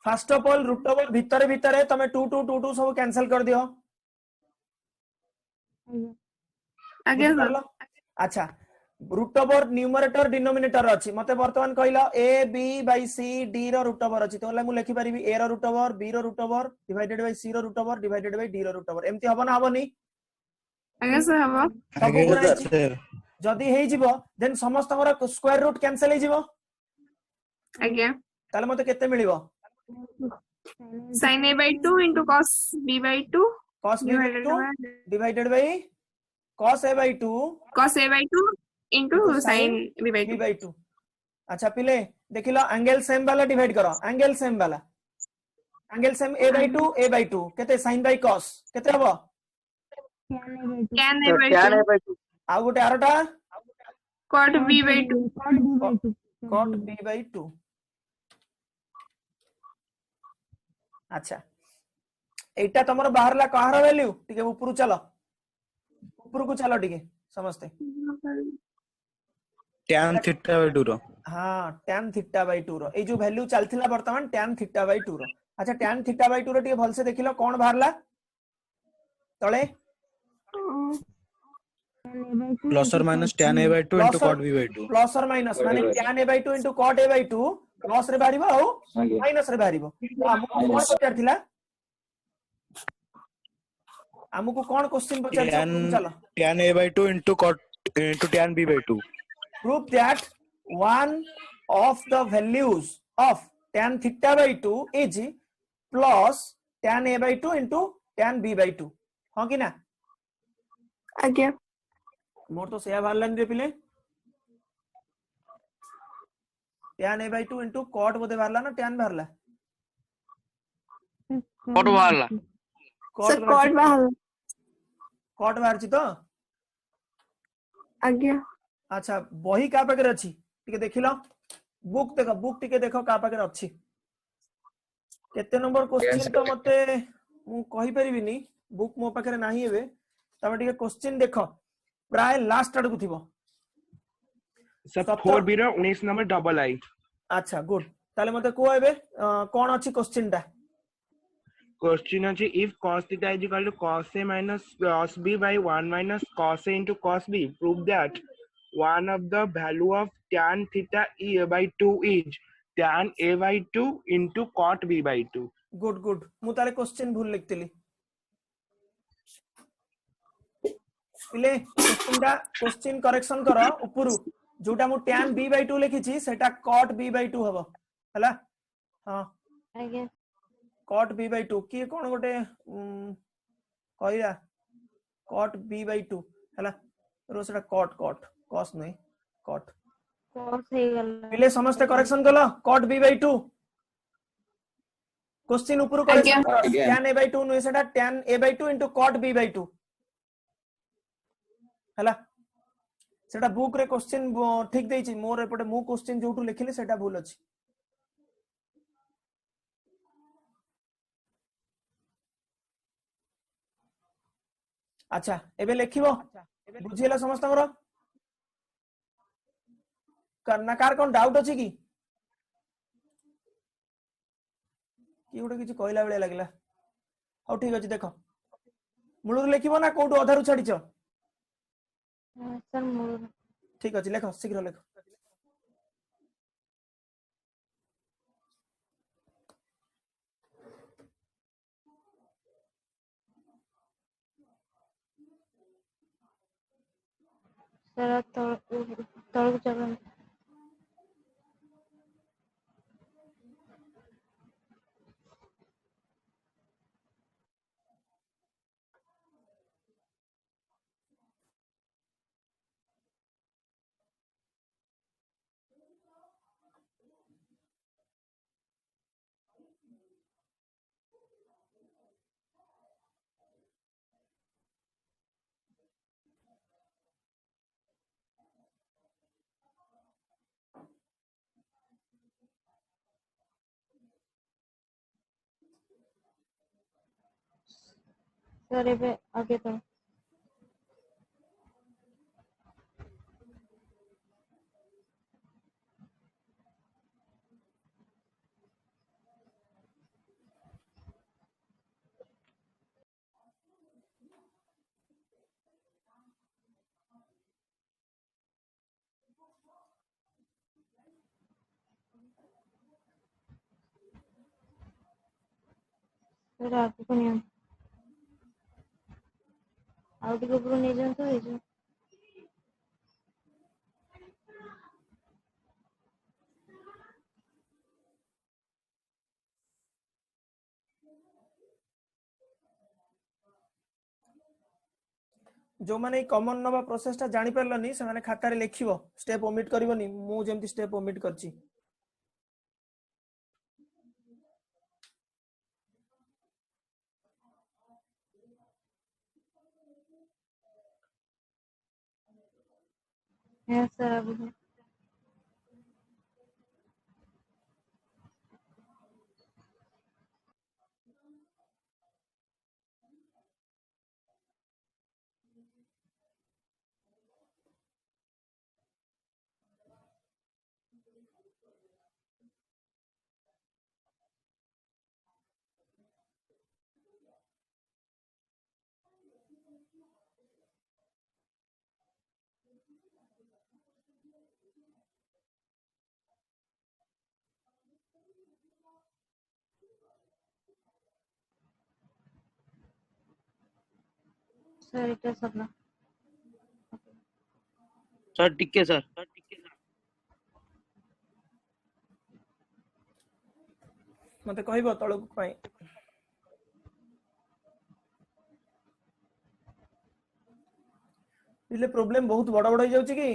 A: first of all root over भीतर भीतर तमे 2 2 2 2 सब कैंसिल कर दियो
B: आज्ञा सर
A: बुझिपारलो? अच्छा रूट ओवर न्यूमरेटर डिनोमिनेटर अछि मते वर्तमान कहला a b by c d रो रूट ओवर अछि तोला मु लिखि परिबी a रो रूट ओवर b रो root over divided by c रो root over divided by d रो रूट ओवर एम्ति हबो ना हबोनी
B: आज्ञा सर हबो
A: सब गुणा
D: आगे
A: अछि
D: सर
A: जदी हेइ जिवो देन समस्तଙ୍କର स्क्वायर रूट कैंसिल हेइ जिवो
B: आज्ञा
A: ताले मते केते मिलिबो
B: sin a by 2 into cos b by 2
A: cos b by 2 divided by cos a by 2
B: cos a by 2 into sin b by
A: b
B: 2
A: by 2 अच्छा पिले देखिलो एंगल सेम वाला डिवाइड करो एंगल सेम वाला एंगल सेम a by 2 केते sin by cos केते हबो
B: tan a by 2
A: आ गोटे आरोटा
B: cot b by 2
A: cot b by 2 अच्छा एटा तमरो बाहरला कहार वैल्यू ठीक है ऊपर को चलो ठीक है समझते
D: tan थीटा बाय 2 रो
A: हाँ tan थीटा बाय 2 रो ए जो वैल्यू चलथिला वर्तमान tan थीटा बाय 2 रो अच्छा tan थीटा बाय 2 रो ठीक भल से देखिलो कोन बाहरला तळे
D: प्लस और minus tan a by 2 into cot b by 2
A: plus और माइनस माने tan a by 2 into cot a by 2 plus रे बारिबो आ माइनस रे बारिबो तो हमको कोन पचार थिला हमको कोन क्वेश्चन पचार चलो
D: tan a by 2 into cot into tan b by 2
A: prove that 1 of the values of tan theta by 2 is plus tan a by 2 into tan b by 2 हाँ कि ना
B: आज्ञा
A: मोर तो सेया बाहरलानी रे पिले tan a by 2 into cot बोधे बाहरला ना tan बाहरला
F: cut बाहरला
B: sir code बाहर
A: cut बाहरची तो
B: आज्ञा
A: अच्छा बही का पाखे अच्छी टिके देखिल बुक देख बुक टिके देख का पाखे अच्छी केते नंबर क्वेश्चन तो मते मु कहि परिबिनी बुक मो पाखे नाही एबे तमे टिके क्वेश्चन देख प्राय लास्ट आड़ को थिबो
G: सब 4b रो 19 नंबर डबल आई
A: अच्छा गुड ताले मते को एबे कोन अछि क्वेश्चन ता
G: क्वेश्चन अछि if cos theta is equal to cos a minus cos b by 1 minus cos a into cos b prove that one of the value of tan theta e by 2 is tan a by 2 into cot b by 2
A: good good मु ताले question भूल लिखतिली पिले question correction कर उपरु जोटा मु tan b by 2 लिखि छी सेटा cot b by 2 हबो हला हां
C: आज्ञा
A: cot b by 2 की कोन गोटे कहिरा cot b by 2 हला रो सेटा cot cos नहीं cot
C: cos हे गला
A: पिले समस्त करेक्शन कलो cot b by 2 क्वेश्चन उपरु करेक्शन कर
E: आज्ञा।
A: tan a by 2 नु सेटा tan a by 2 into cot b by 2 हला सेटा बुक रे क्वेश्चन ठीक देई छी मोर एपटे मु क्वेश्चन जोटू लिखिली सेटा भूल अछि अच्छा एबे लिखिबो बुझिला समस्त हमरो करना कार कोन डाउट अछि की गोटे किछि कहला बेले लागला हाउ ठीक अछि देखो मुळुर लिखिबो ना कोठू अधारु छाडिछ
C: सर मूल
A: ठीक अछि लेखो शीघ्र लेखो
C: सर तळକୁ चलो सर एबे आगे तो सर आगे को नहीं आउ टिके ऊपर नहीं जानतो हे जो
A: जो माने कॉमन नवा प्रोसेस ता जानि परलनी से माने खाता रे लिखिबो स्टेप ओमिट करबोनी मु जेमति स्टेप ओमिट करची
C: है सर अभी सर इटा सबना
F: सर टिके सर
A: मते कहबो तळक पई इले प्रॉब्लम बहुत बड़ बड़ हो जाउची कि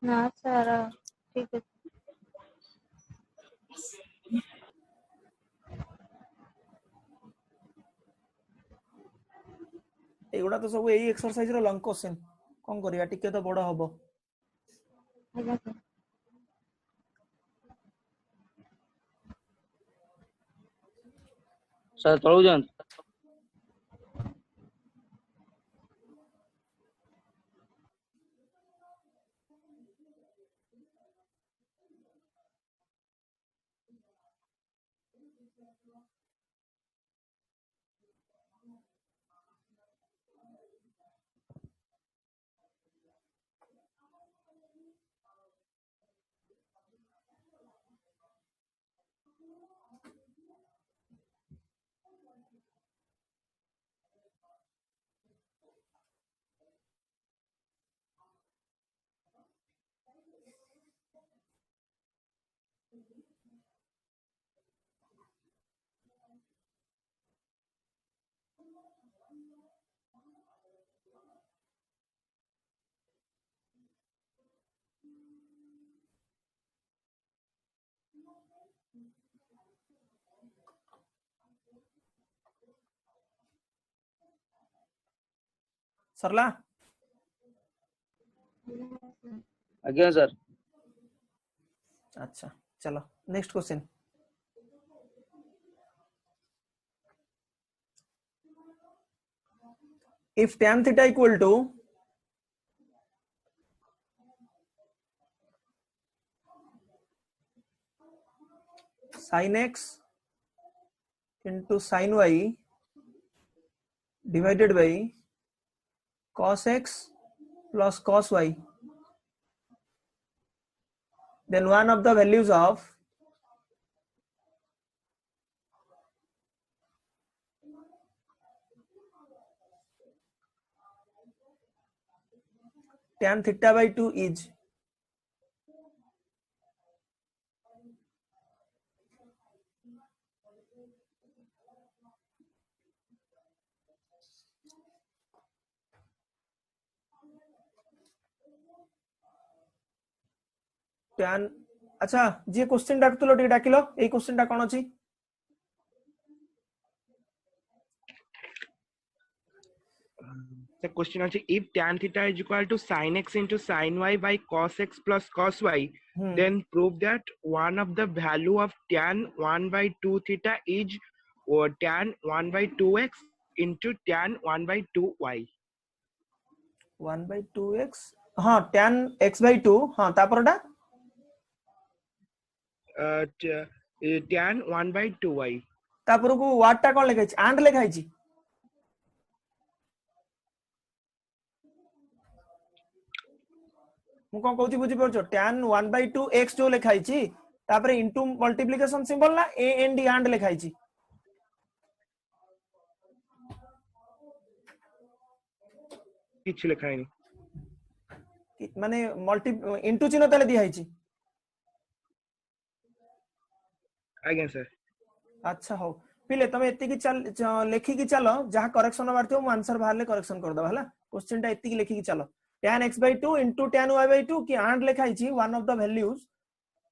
C: ना सर ठीक है
A: एगुडा तो सब एई एक्सरसाइज रो लॉन्ग क्वेश्चन कोन करिया टिके तो बड़ हबो
C: आज्ञा सर
F: सर तळू जान
A: सरला
F: आज्ञा सर
A: अच्छा चलो next question if tan theta equal to sin x into sin y divided by cos x plus cos y, then one of the values of tan theta by 2 is tan अच्छा जे question डाकतलो टिके डाकिलो ए question टा कोन अछि
G: The question is if tan theta is equal to sin x into sin y by cos x plus cos y, then prove that one of the value of tan 1 by 2 theta is tan 1 by 2x into tan 1 by 2y.
A: 1 by 2x हां tan x by 2 हां तापरटा
G: Tan 1 by 2y.
A: तापर को वाट टा कोन लिखाइ छी and लिखाइ छी मु कोन कहूची बुझी परछो tan 1 by 2 x जो लिखाइ छी तापर इनटू मल्टीप्लिकेशन सिंबल ना a and d and लिखाइ छी
G: किछ लिखा नहीं
A: माने मल्टी इनटू चिन्ह तले दिया छी
G: आज्ञा सर
A: अच्छा हो पिले तमे एति की चल लेखि की चलो जहां करेक्शन बार थियो मु आंसर बाहरले करेक्शन कर दो हला क्वेश्चन टा एति की लेखि की चलो tan x by 2 into tan y by 2 की and लिखाइ छी वन ऑफ द वैल्यूज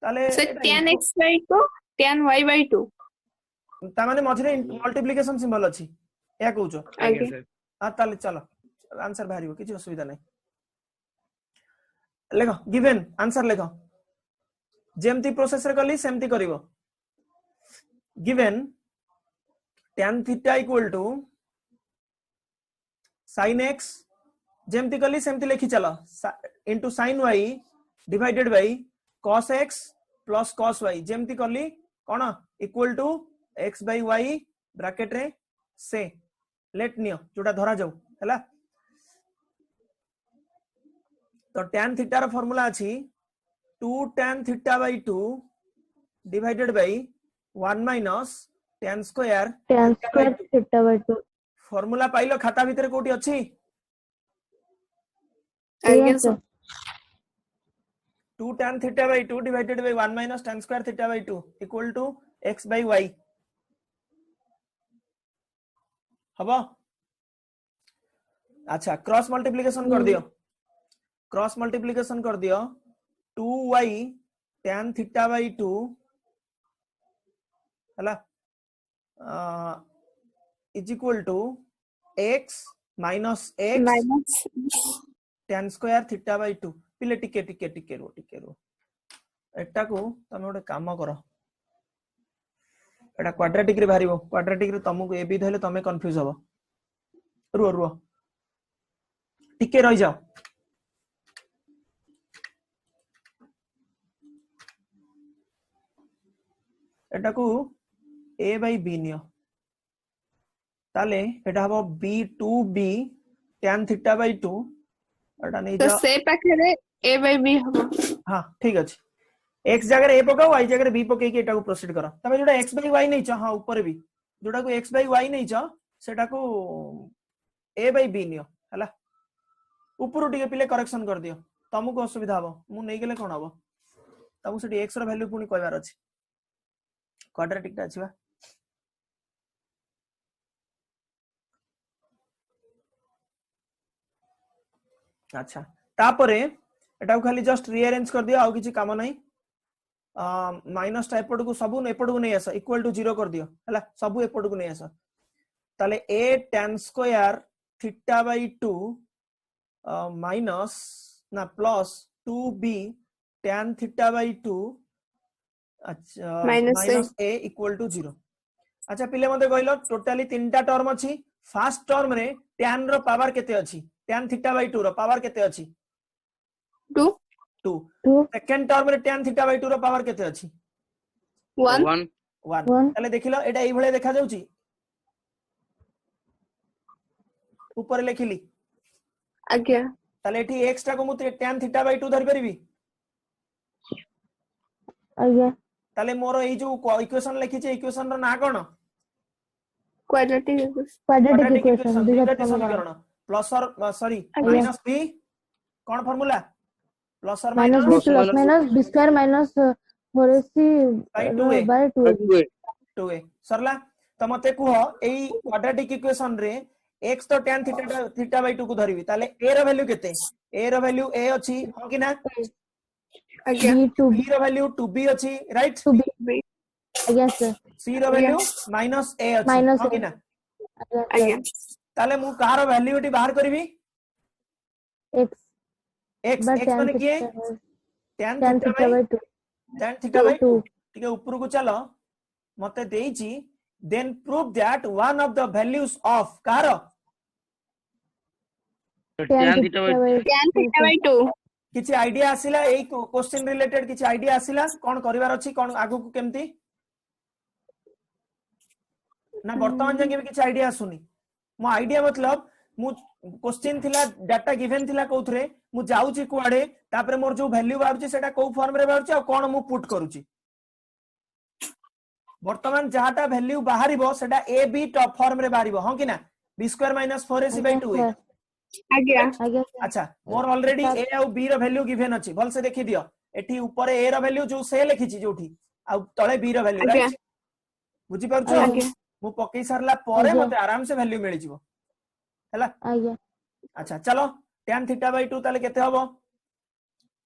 A: ताले
B: sir tan x by 2 tan y by 2
A: ता माने मझरे मल्टीप्लिकेशन सिंबल अछि या कहउचो
G: आज्ञा सर
A: आ ताले चलो आंसर बाहरिबो किछि असुविधा नै लेखो गिवन आंसर लेखो जेमती प्रोसेस रे कली सेमती करिवो given tan theta equal to sin x जेमती कली सेमती लेखि चलो into sin y divided by cos x plus cos y जेमती कली कोन equal to x by y bracket रे से लेट नियो जोटा धरा जाऊ हला तो tan theta रो फार्मूला अछि 2 tan theta by 2 divided by 1 minus tan square
C: theta by 2
A: formula pilo खाता भीतर कोठी अछि
B: आज्ञा sir
A: 2 tan theta by 2 divided by 1 minus tan square theta by 2 equal to x by y हबो। अच्छा cross multiplication कर दियो, क्रॉस मल्टीप्लिकेशन कर दियो 2y tan theta by 2 हला is equal to x minus x
B: minus
A: tan square theta by 2 पिले टिके रो एटा को तमे गोटे काम करो एटा क्वाड्रेटिक रे बाहरिबो क्वाड्रेटिक रे तुमको ए बी धइले तमे कंफ्यूज हबो रुओ टिके रहि जाओ एटा को a by b नियो ताले एटा हबो b2b tan theta by 2 एटा नै
B: तो
A: जाओ
B: से पाखरे a by b हबो।
A: हां ठीक अछि x जगह a पकाओ y जगह b पके के एटा को प्रोसीड करो तमे जोटा x by y नै छ हां ऊपर भी जोटा को x by y नै छ सेटा को a by b नियो हला ऊपर टिके पिले करेक्शन कर दियो तुमको असुविधा हबो मु नै गेले कोन हबो तुमको सेठी x रो वैल्यू पुनी कहबार अछि क्वाड्रेटिक ता अछि बा अच्छा तापरे एटा को खाली जस्ट रीअरेंज कर दियो आउ किछि काम नै माइनस टा एपड को सबु एपड को नै आस इक्वल टू 0 कर दियो हला सबु एपड को नै आस ताले a tan square theta by 2 minus ना plus 2b tan theta by 2 अच्छा माइनस a इक्वल टू 0। अच्छा पिले मते कहलो टोटली तीनटा टर्म अछि फर्स्ट टर्म रे tan रो पावर केते अछि tan थीटा बाय 2 रो पावर केते अछि
B: 2
A: सेकंड टर्म रे tan थीटा बाय 2 रो पावर केते अछि
B: 1
F: 1
A: 1 ताले देखिलो एटा एई भळे देखा जाउची ऊपर लिखिली
B: आज्ञा
A: ताले एठी x टा को मु tan थीटा बाय 2 धरि परिबी
C: आज्ञा
A: ताले मोर एई जो इक्वेशन लिखि छै इक्वेशन रो ना कोन
B: क्वाड्रेटिक
C: क्वाड्रेटिक इक्वेशन
A: द्विघात
C: द्विघात समीकरण
A: समीकरण प्लस और सॉरी
B: आज्ञा।
A: माइनस b कोन फार्मूला प्लस और
C: minus
A: minus
C: b plus minus b square minus 4ac
A: by 2a
C: by 2a
A: 2a सरला त मते कुह एई क्वाड्रेटिक इक्वेशन रे x तो tan थीटा बाय 2 को धरिबी ताले a रो वैल्यू केते a रो वैल्यू a अछि हो कि ना
B: आज्ञा
C: b to
A: b रो वैल्यू 2b अछि राइट
C: to b आज्ञा सर
A: c रो वैल्यू माइनस a अछि
C: माइनस
A: हो कि ना
B: आज्ञा
A: ताले मु कार वैल्यू एटी बाहर करबी
C: x
A: x
C: by
A: x
C: tan
A: माने किए
C: theta
A: tan theta by
C: 2
A: tan theta by 2
C: 2
A: ठीक है ऊपर को चलो मते देइची then prove that one of the values of car
F: tan theta by
B: tan theta by 2
A: किछि आईडिया आसिला एई क्वेश्चन रिलेटेड किछि आईडिया आसिला कोन करिवार अछि कोन आगु को केमती ना वर्तमान जंगे भी किछि आईडिया आसुनी मो आईडिया मतलब मु क्वेश्चन थिला डाटा गिवन थिला कोथरे मु जाउची कुआडे तापरे मोर जो वैल्यू बाउची सेटा को फॉर्म रे बाउची आ कोन मु पुट करूची वर्तमान जहाटा वैल्यू बाहरिबो सेटा ए बी टॉप फॉर्म रे बाहरिबो हां कि ना b square minus 4ac by 2a
B: आज्ञा
C: आज्ञा
A: अच्छा मोर ऑलरेडी a और b रो वैल्यू गिवन अछि भल से देखि दियो एठी ऊपर a रो वैल्यू जो से लिखिछि जोठी आ तळे b रो वैल्यू
B: आज्ञा
A: राइट बुझी परछो
B: आज्ञा
A: मु पकई सारला परे
C: आज्ञा।
A: मते आराम से वैल्यू मिलि जिवो हैला
C: आज्ञा
A: अच्छा चलो tan थीटा बाय 2 ताले केते हबो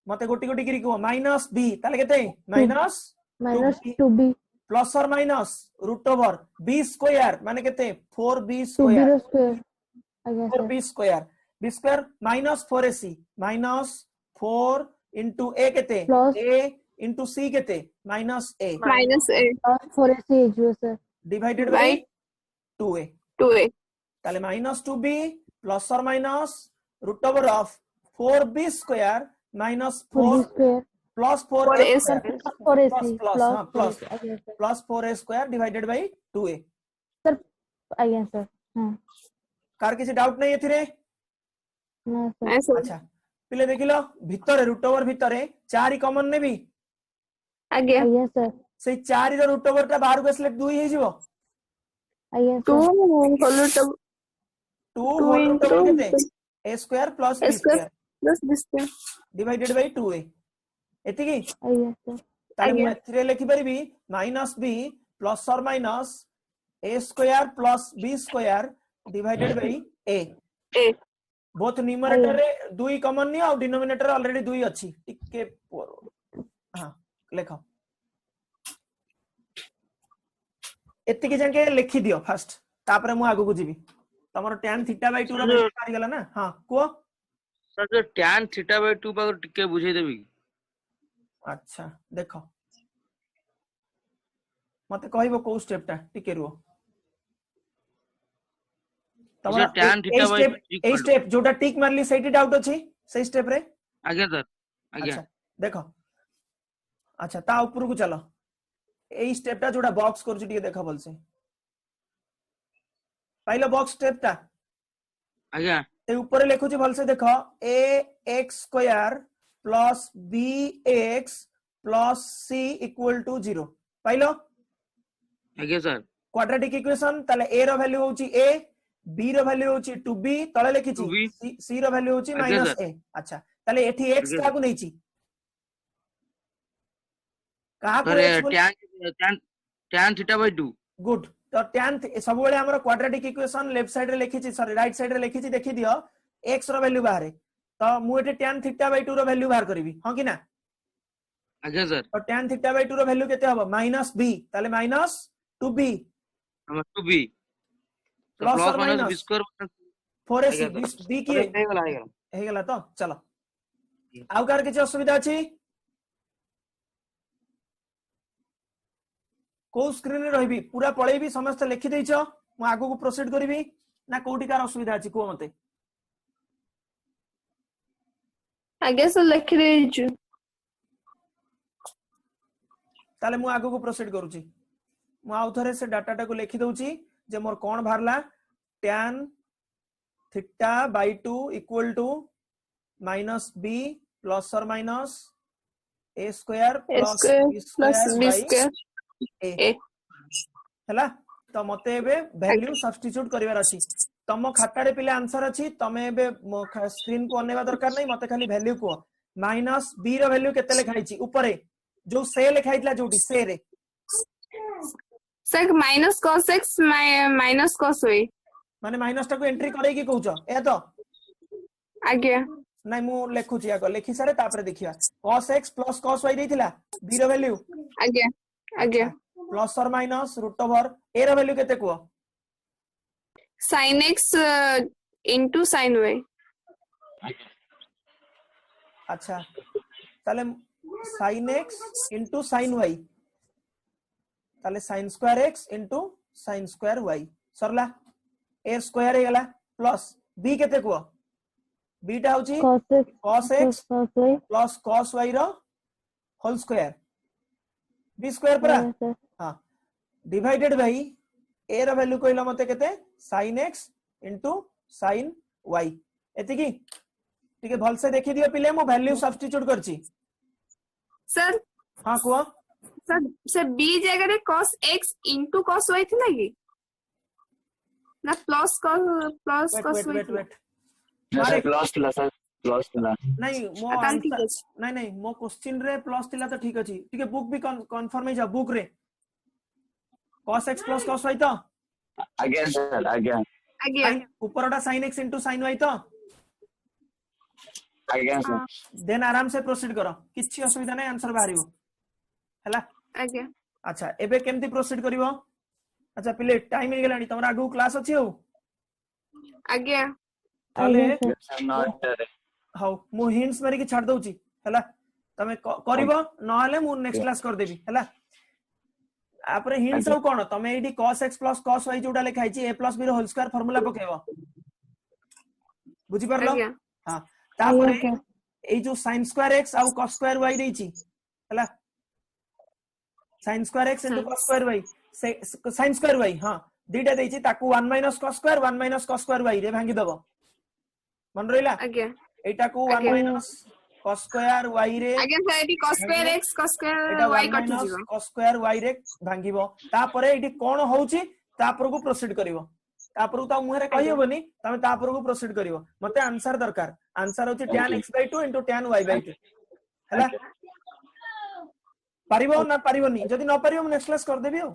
A: मते गोटी गोटी करी को माइनस b ताले केते माइनस
C: माइनस 2b
A: प्लस और minus root over b square माने केते 4b
C: 2b
A: स्क्वायर
C: रो स्क्वायर आज्ञा sir
A: 4b square b square minus 4ac minus 4 into a केते
C: प्लस
A: a into c केते minus a
B: minus a
C: plus 4ac जो sir
A: divided by
B: by
A: 2a
B: 2a
A: ताले minus 2b plus और minus root over of 4b square minus 4
C: 4b square
A: plus
B: 4a4a square
C: plus 4ac
A: plus हाँ plus
C: plus आज्ञा sir
A: plus 4a square divided by 2a
C: sir आज्ञा sir हां
A: car किसी doubt नहीं एथिरे
C: ना sir
B: ऐसे
A: अच्छा पिले देखिलो भितरे रूट ओवर भितरे 4 कॉमन नेबी
B: आज्ञा
C: आज्ञा सर
A: से 4 रो रूट ओवर टा बाहर को आसले 2 ही जिवो
C: आज्ञा
B: 2
C: sir
B: whole
A: 2
B: 2
A: whole root over
B: into
A: केते a square plus
B: a
A: b
B: square
A: square
B: plus b square
A: divided by 2a एतिकी
C: आज्ञा सर
A: ताले
B: आज्ञा।
A: मु एथिरे लिखि परिबी माइनस बी प्लस और minus a square plus b square divided by a
B: a
A: both numerator रे 2 कॉमन नहीं और डिनोमिनेटर ऑलरेडी 2 अछि टिके हां लेखो एतिकी जाके लिखि दियो फर्स्ट तापर मु आगु को जीवी तमरो tan थीटा बाय 2 रो वैल्यू पारी गेला ना हां को
F: सर जो tan थीटा बाय 2 पर टिके बुझे देबी
A: अच्छा देखो मते कहइबो को स्टेप टा टिके रुओ
F: sir tan theta by
A: A step जोटा टिक मारली सेठी डाउट अछि सही स्टेप रे
F: आगे सर आगे
A: अच्छा देखो अच्छा ता ऊपर को चलो ए स्टेप टा जोटा बॉक्स करछि टिके देखो बोलसे पाइलो बॉक्स स्टेप टा
F: आगे
A: ते ऊपर लिखुछि बोलसे देखो a x square plus b x plus c equal to 0 पाइलो
F: आगे सर
A: क्वाड्रेटिक इक्वेशन ताले a रो वैल्यू होछि a b रो वैल्यू होछि 2b तळे लिखिछि
F: 2b
A: c रो वैल्यू होछि
F: आगे
A: माइनस
F: सर।
A: a अच्छा ताले एठी x
F: आगे
A: का को नैछि का को
F: सर
A: x बोल
F: tan थीटा बाय 2
A: गुड तो tan सब बेले हमर क्वाड्रेटिक इक्वेशन लेफ्ट साइड रे लिखिछि सॉरी राइट साइड रे लिखिछि देखि दियो x रो वैल्यू बाहर तो मु एठी tan थीटा बाय 2 रो वैल्यू बाहर करबी हां कि ना
F: आगे सर
A: तो tan थीटा बाय 2 रो वैल्यू केते हबो -b ताले माइनस 2b
F: हम 2b
A: प्लस
F: प्लस
A: और
F: minus b
A: minus
F: square
A: 4ac
F: आगे सर।
A: b की हे गेला तो चलो आउ कार किछ असुविधा अछि को स्क्रीन रे रहबी पूरा पळेबी समस्त लिखि दैछो मु आगु को प्रोसीड करबी ना कोठी कार असुविधा अछि को मते
B: आज्ञा सर लिखि देइछु
A: ताले मु आगु को प्रोसीड करूची मु आउ थरे से डाटा टा को लिखि दउची जे मोर कोन भारला tan theta by 2 equal to minus b plus और minus a square plus b
B: plus
A: square
B: B
A: by
B: square
A: a
B: A
A: हला तो मते एबे वैल्यू सब्स्टिट्यूट करिवार अछि तम खाता रे पिले आंसर अछि तमे एबे स्क्रीन को अनेवा दरकार नै मते खाली वैल्यू को माइनस b रो वैल्यू केते लिखाई छी ऊपरे जो से लिखाइतला जोटी से रे
B: sir minus cos x minus cos y
A: माने माइनस टा को एंट्री करे की कहउछ ए तो
B: आज्ञा
A: नै मु लेखुची आको लेखि सारे तापर देखिया cos x plus cos y देथिला b रो वैल्यू
B: आज्ञा आज्ञा
A: प्लस और माइनस रूट ओवर a रो वैल्यू केते को
B: sin x into sin y
A: अच्छा ताले sin x into sin y ताले sin square x into sin square y सरला a स्क्वायर हे गेला प्लस b केते को b टा होची
C: cos
A: cos
C: x
A: x
C: cos y
A: plus cos y रो होल स्क्वायर b स्क्वायर परा
C: आज्ञा सर
A: हां डिवाइडेड बाय a रो वैल्यू कहला मते केते sin x into sin y एति की ठीक है भल से देखि दियो पिले मो वैल्यू सब्स्टिट्यूट करची
B: सर
A: हां को
B: सर b जगह रे cos x into cos y थिला की ना plus cos y
A: wait
E: sir plus थिला सर प्लस थिला
A: नहीं मो
B: ताल ठीक
A: आंसर
B: अछि
A: नहीं नहीं मो क्वेश्चन रे प्लस थिला तो ठीक अछि ठीक है बुक भी कंफर्म हे जा बुक रे cos x plus cos y तो
E: आगे सर आगे
B: आज्ञा
A: ऊपरटा sin x into sin y तो
E: आगे सर
A: देन आराम से प्रोसीड करो किछि असुविधा नहीं आंसर बाहरिबो हला
B: आज्ञा
A: अच्छा एबे केमती प्रोसीड करिवो अच्छा पिले टाइम हे गेलानी तमरा आगु क्लास अछि हो
B: आज्ञा
A: ताले
E: सर नॉट
A: हाउ मु हिंट्स मारी के छाड़ दउची हला तमे करिवो न हले मु नेक्स्ट क्लास कर देबी हला आपरे हिंट्स आउ कोन तमे AD cos x plus cos y जोडा लिखाई छी a plus b रो होल स्क्वायर फार्मूला पकेबो बुझी परलो
B: आज्ञा
A: हां तापरे ए जो sin स्क्वायर x आउ cos स्क्वायर y देई छी हला sin square x into cos square y sin square y हां दीटा देई छी ताकू 1 minus cos square 1 minus cos square y रे भांगी दबो मन रहिला
B: आज्ञा
A: एटा को 1 minus cos स्क्वायर y रे
B: आज्ञा sir eighty cos square x cos square
A: एटा
B: y
A: 1
B: कटि
A: minus
B: जीवो
A: cos स्क्वायर y रे भांगीबो तापरे एटी कोन होउची तापर को प्रोसीड करिवो तापर ता मुहरे कहि होबनी तमे तापर को प्रोसीड करिवो मते आंसर दरकार आंसर होची tan x/2 into tan y/2 हला पारिबो ना पारिबोनी जदि न पारिबो नेक्स्ट क्लास कर देबी हो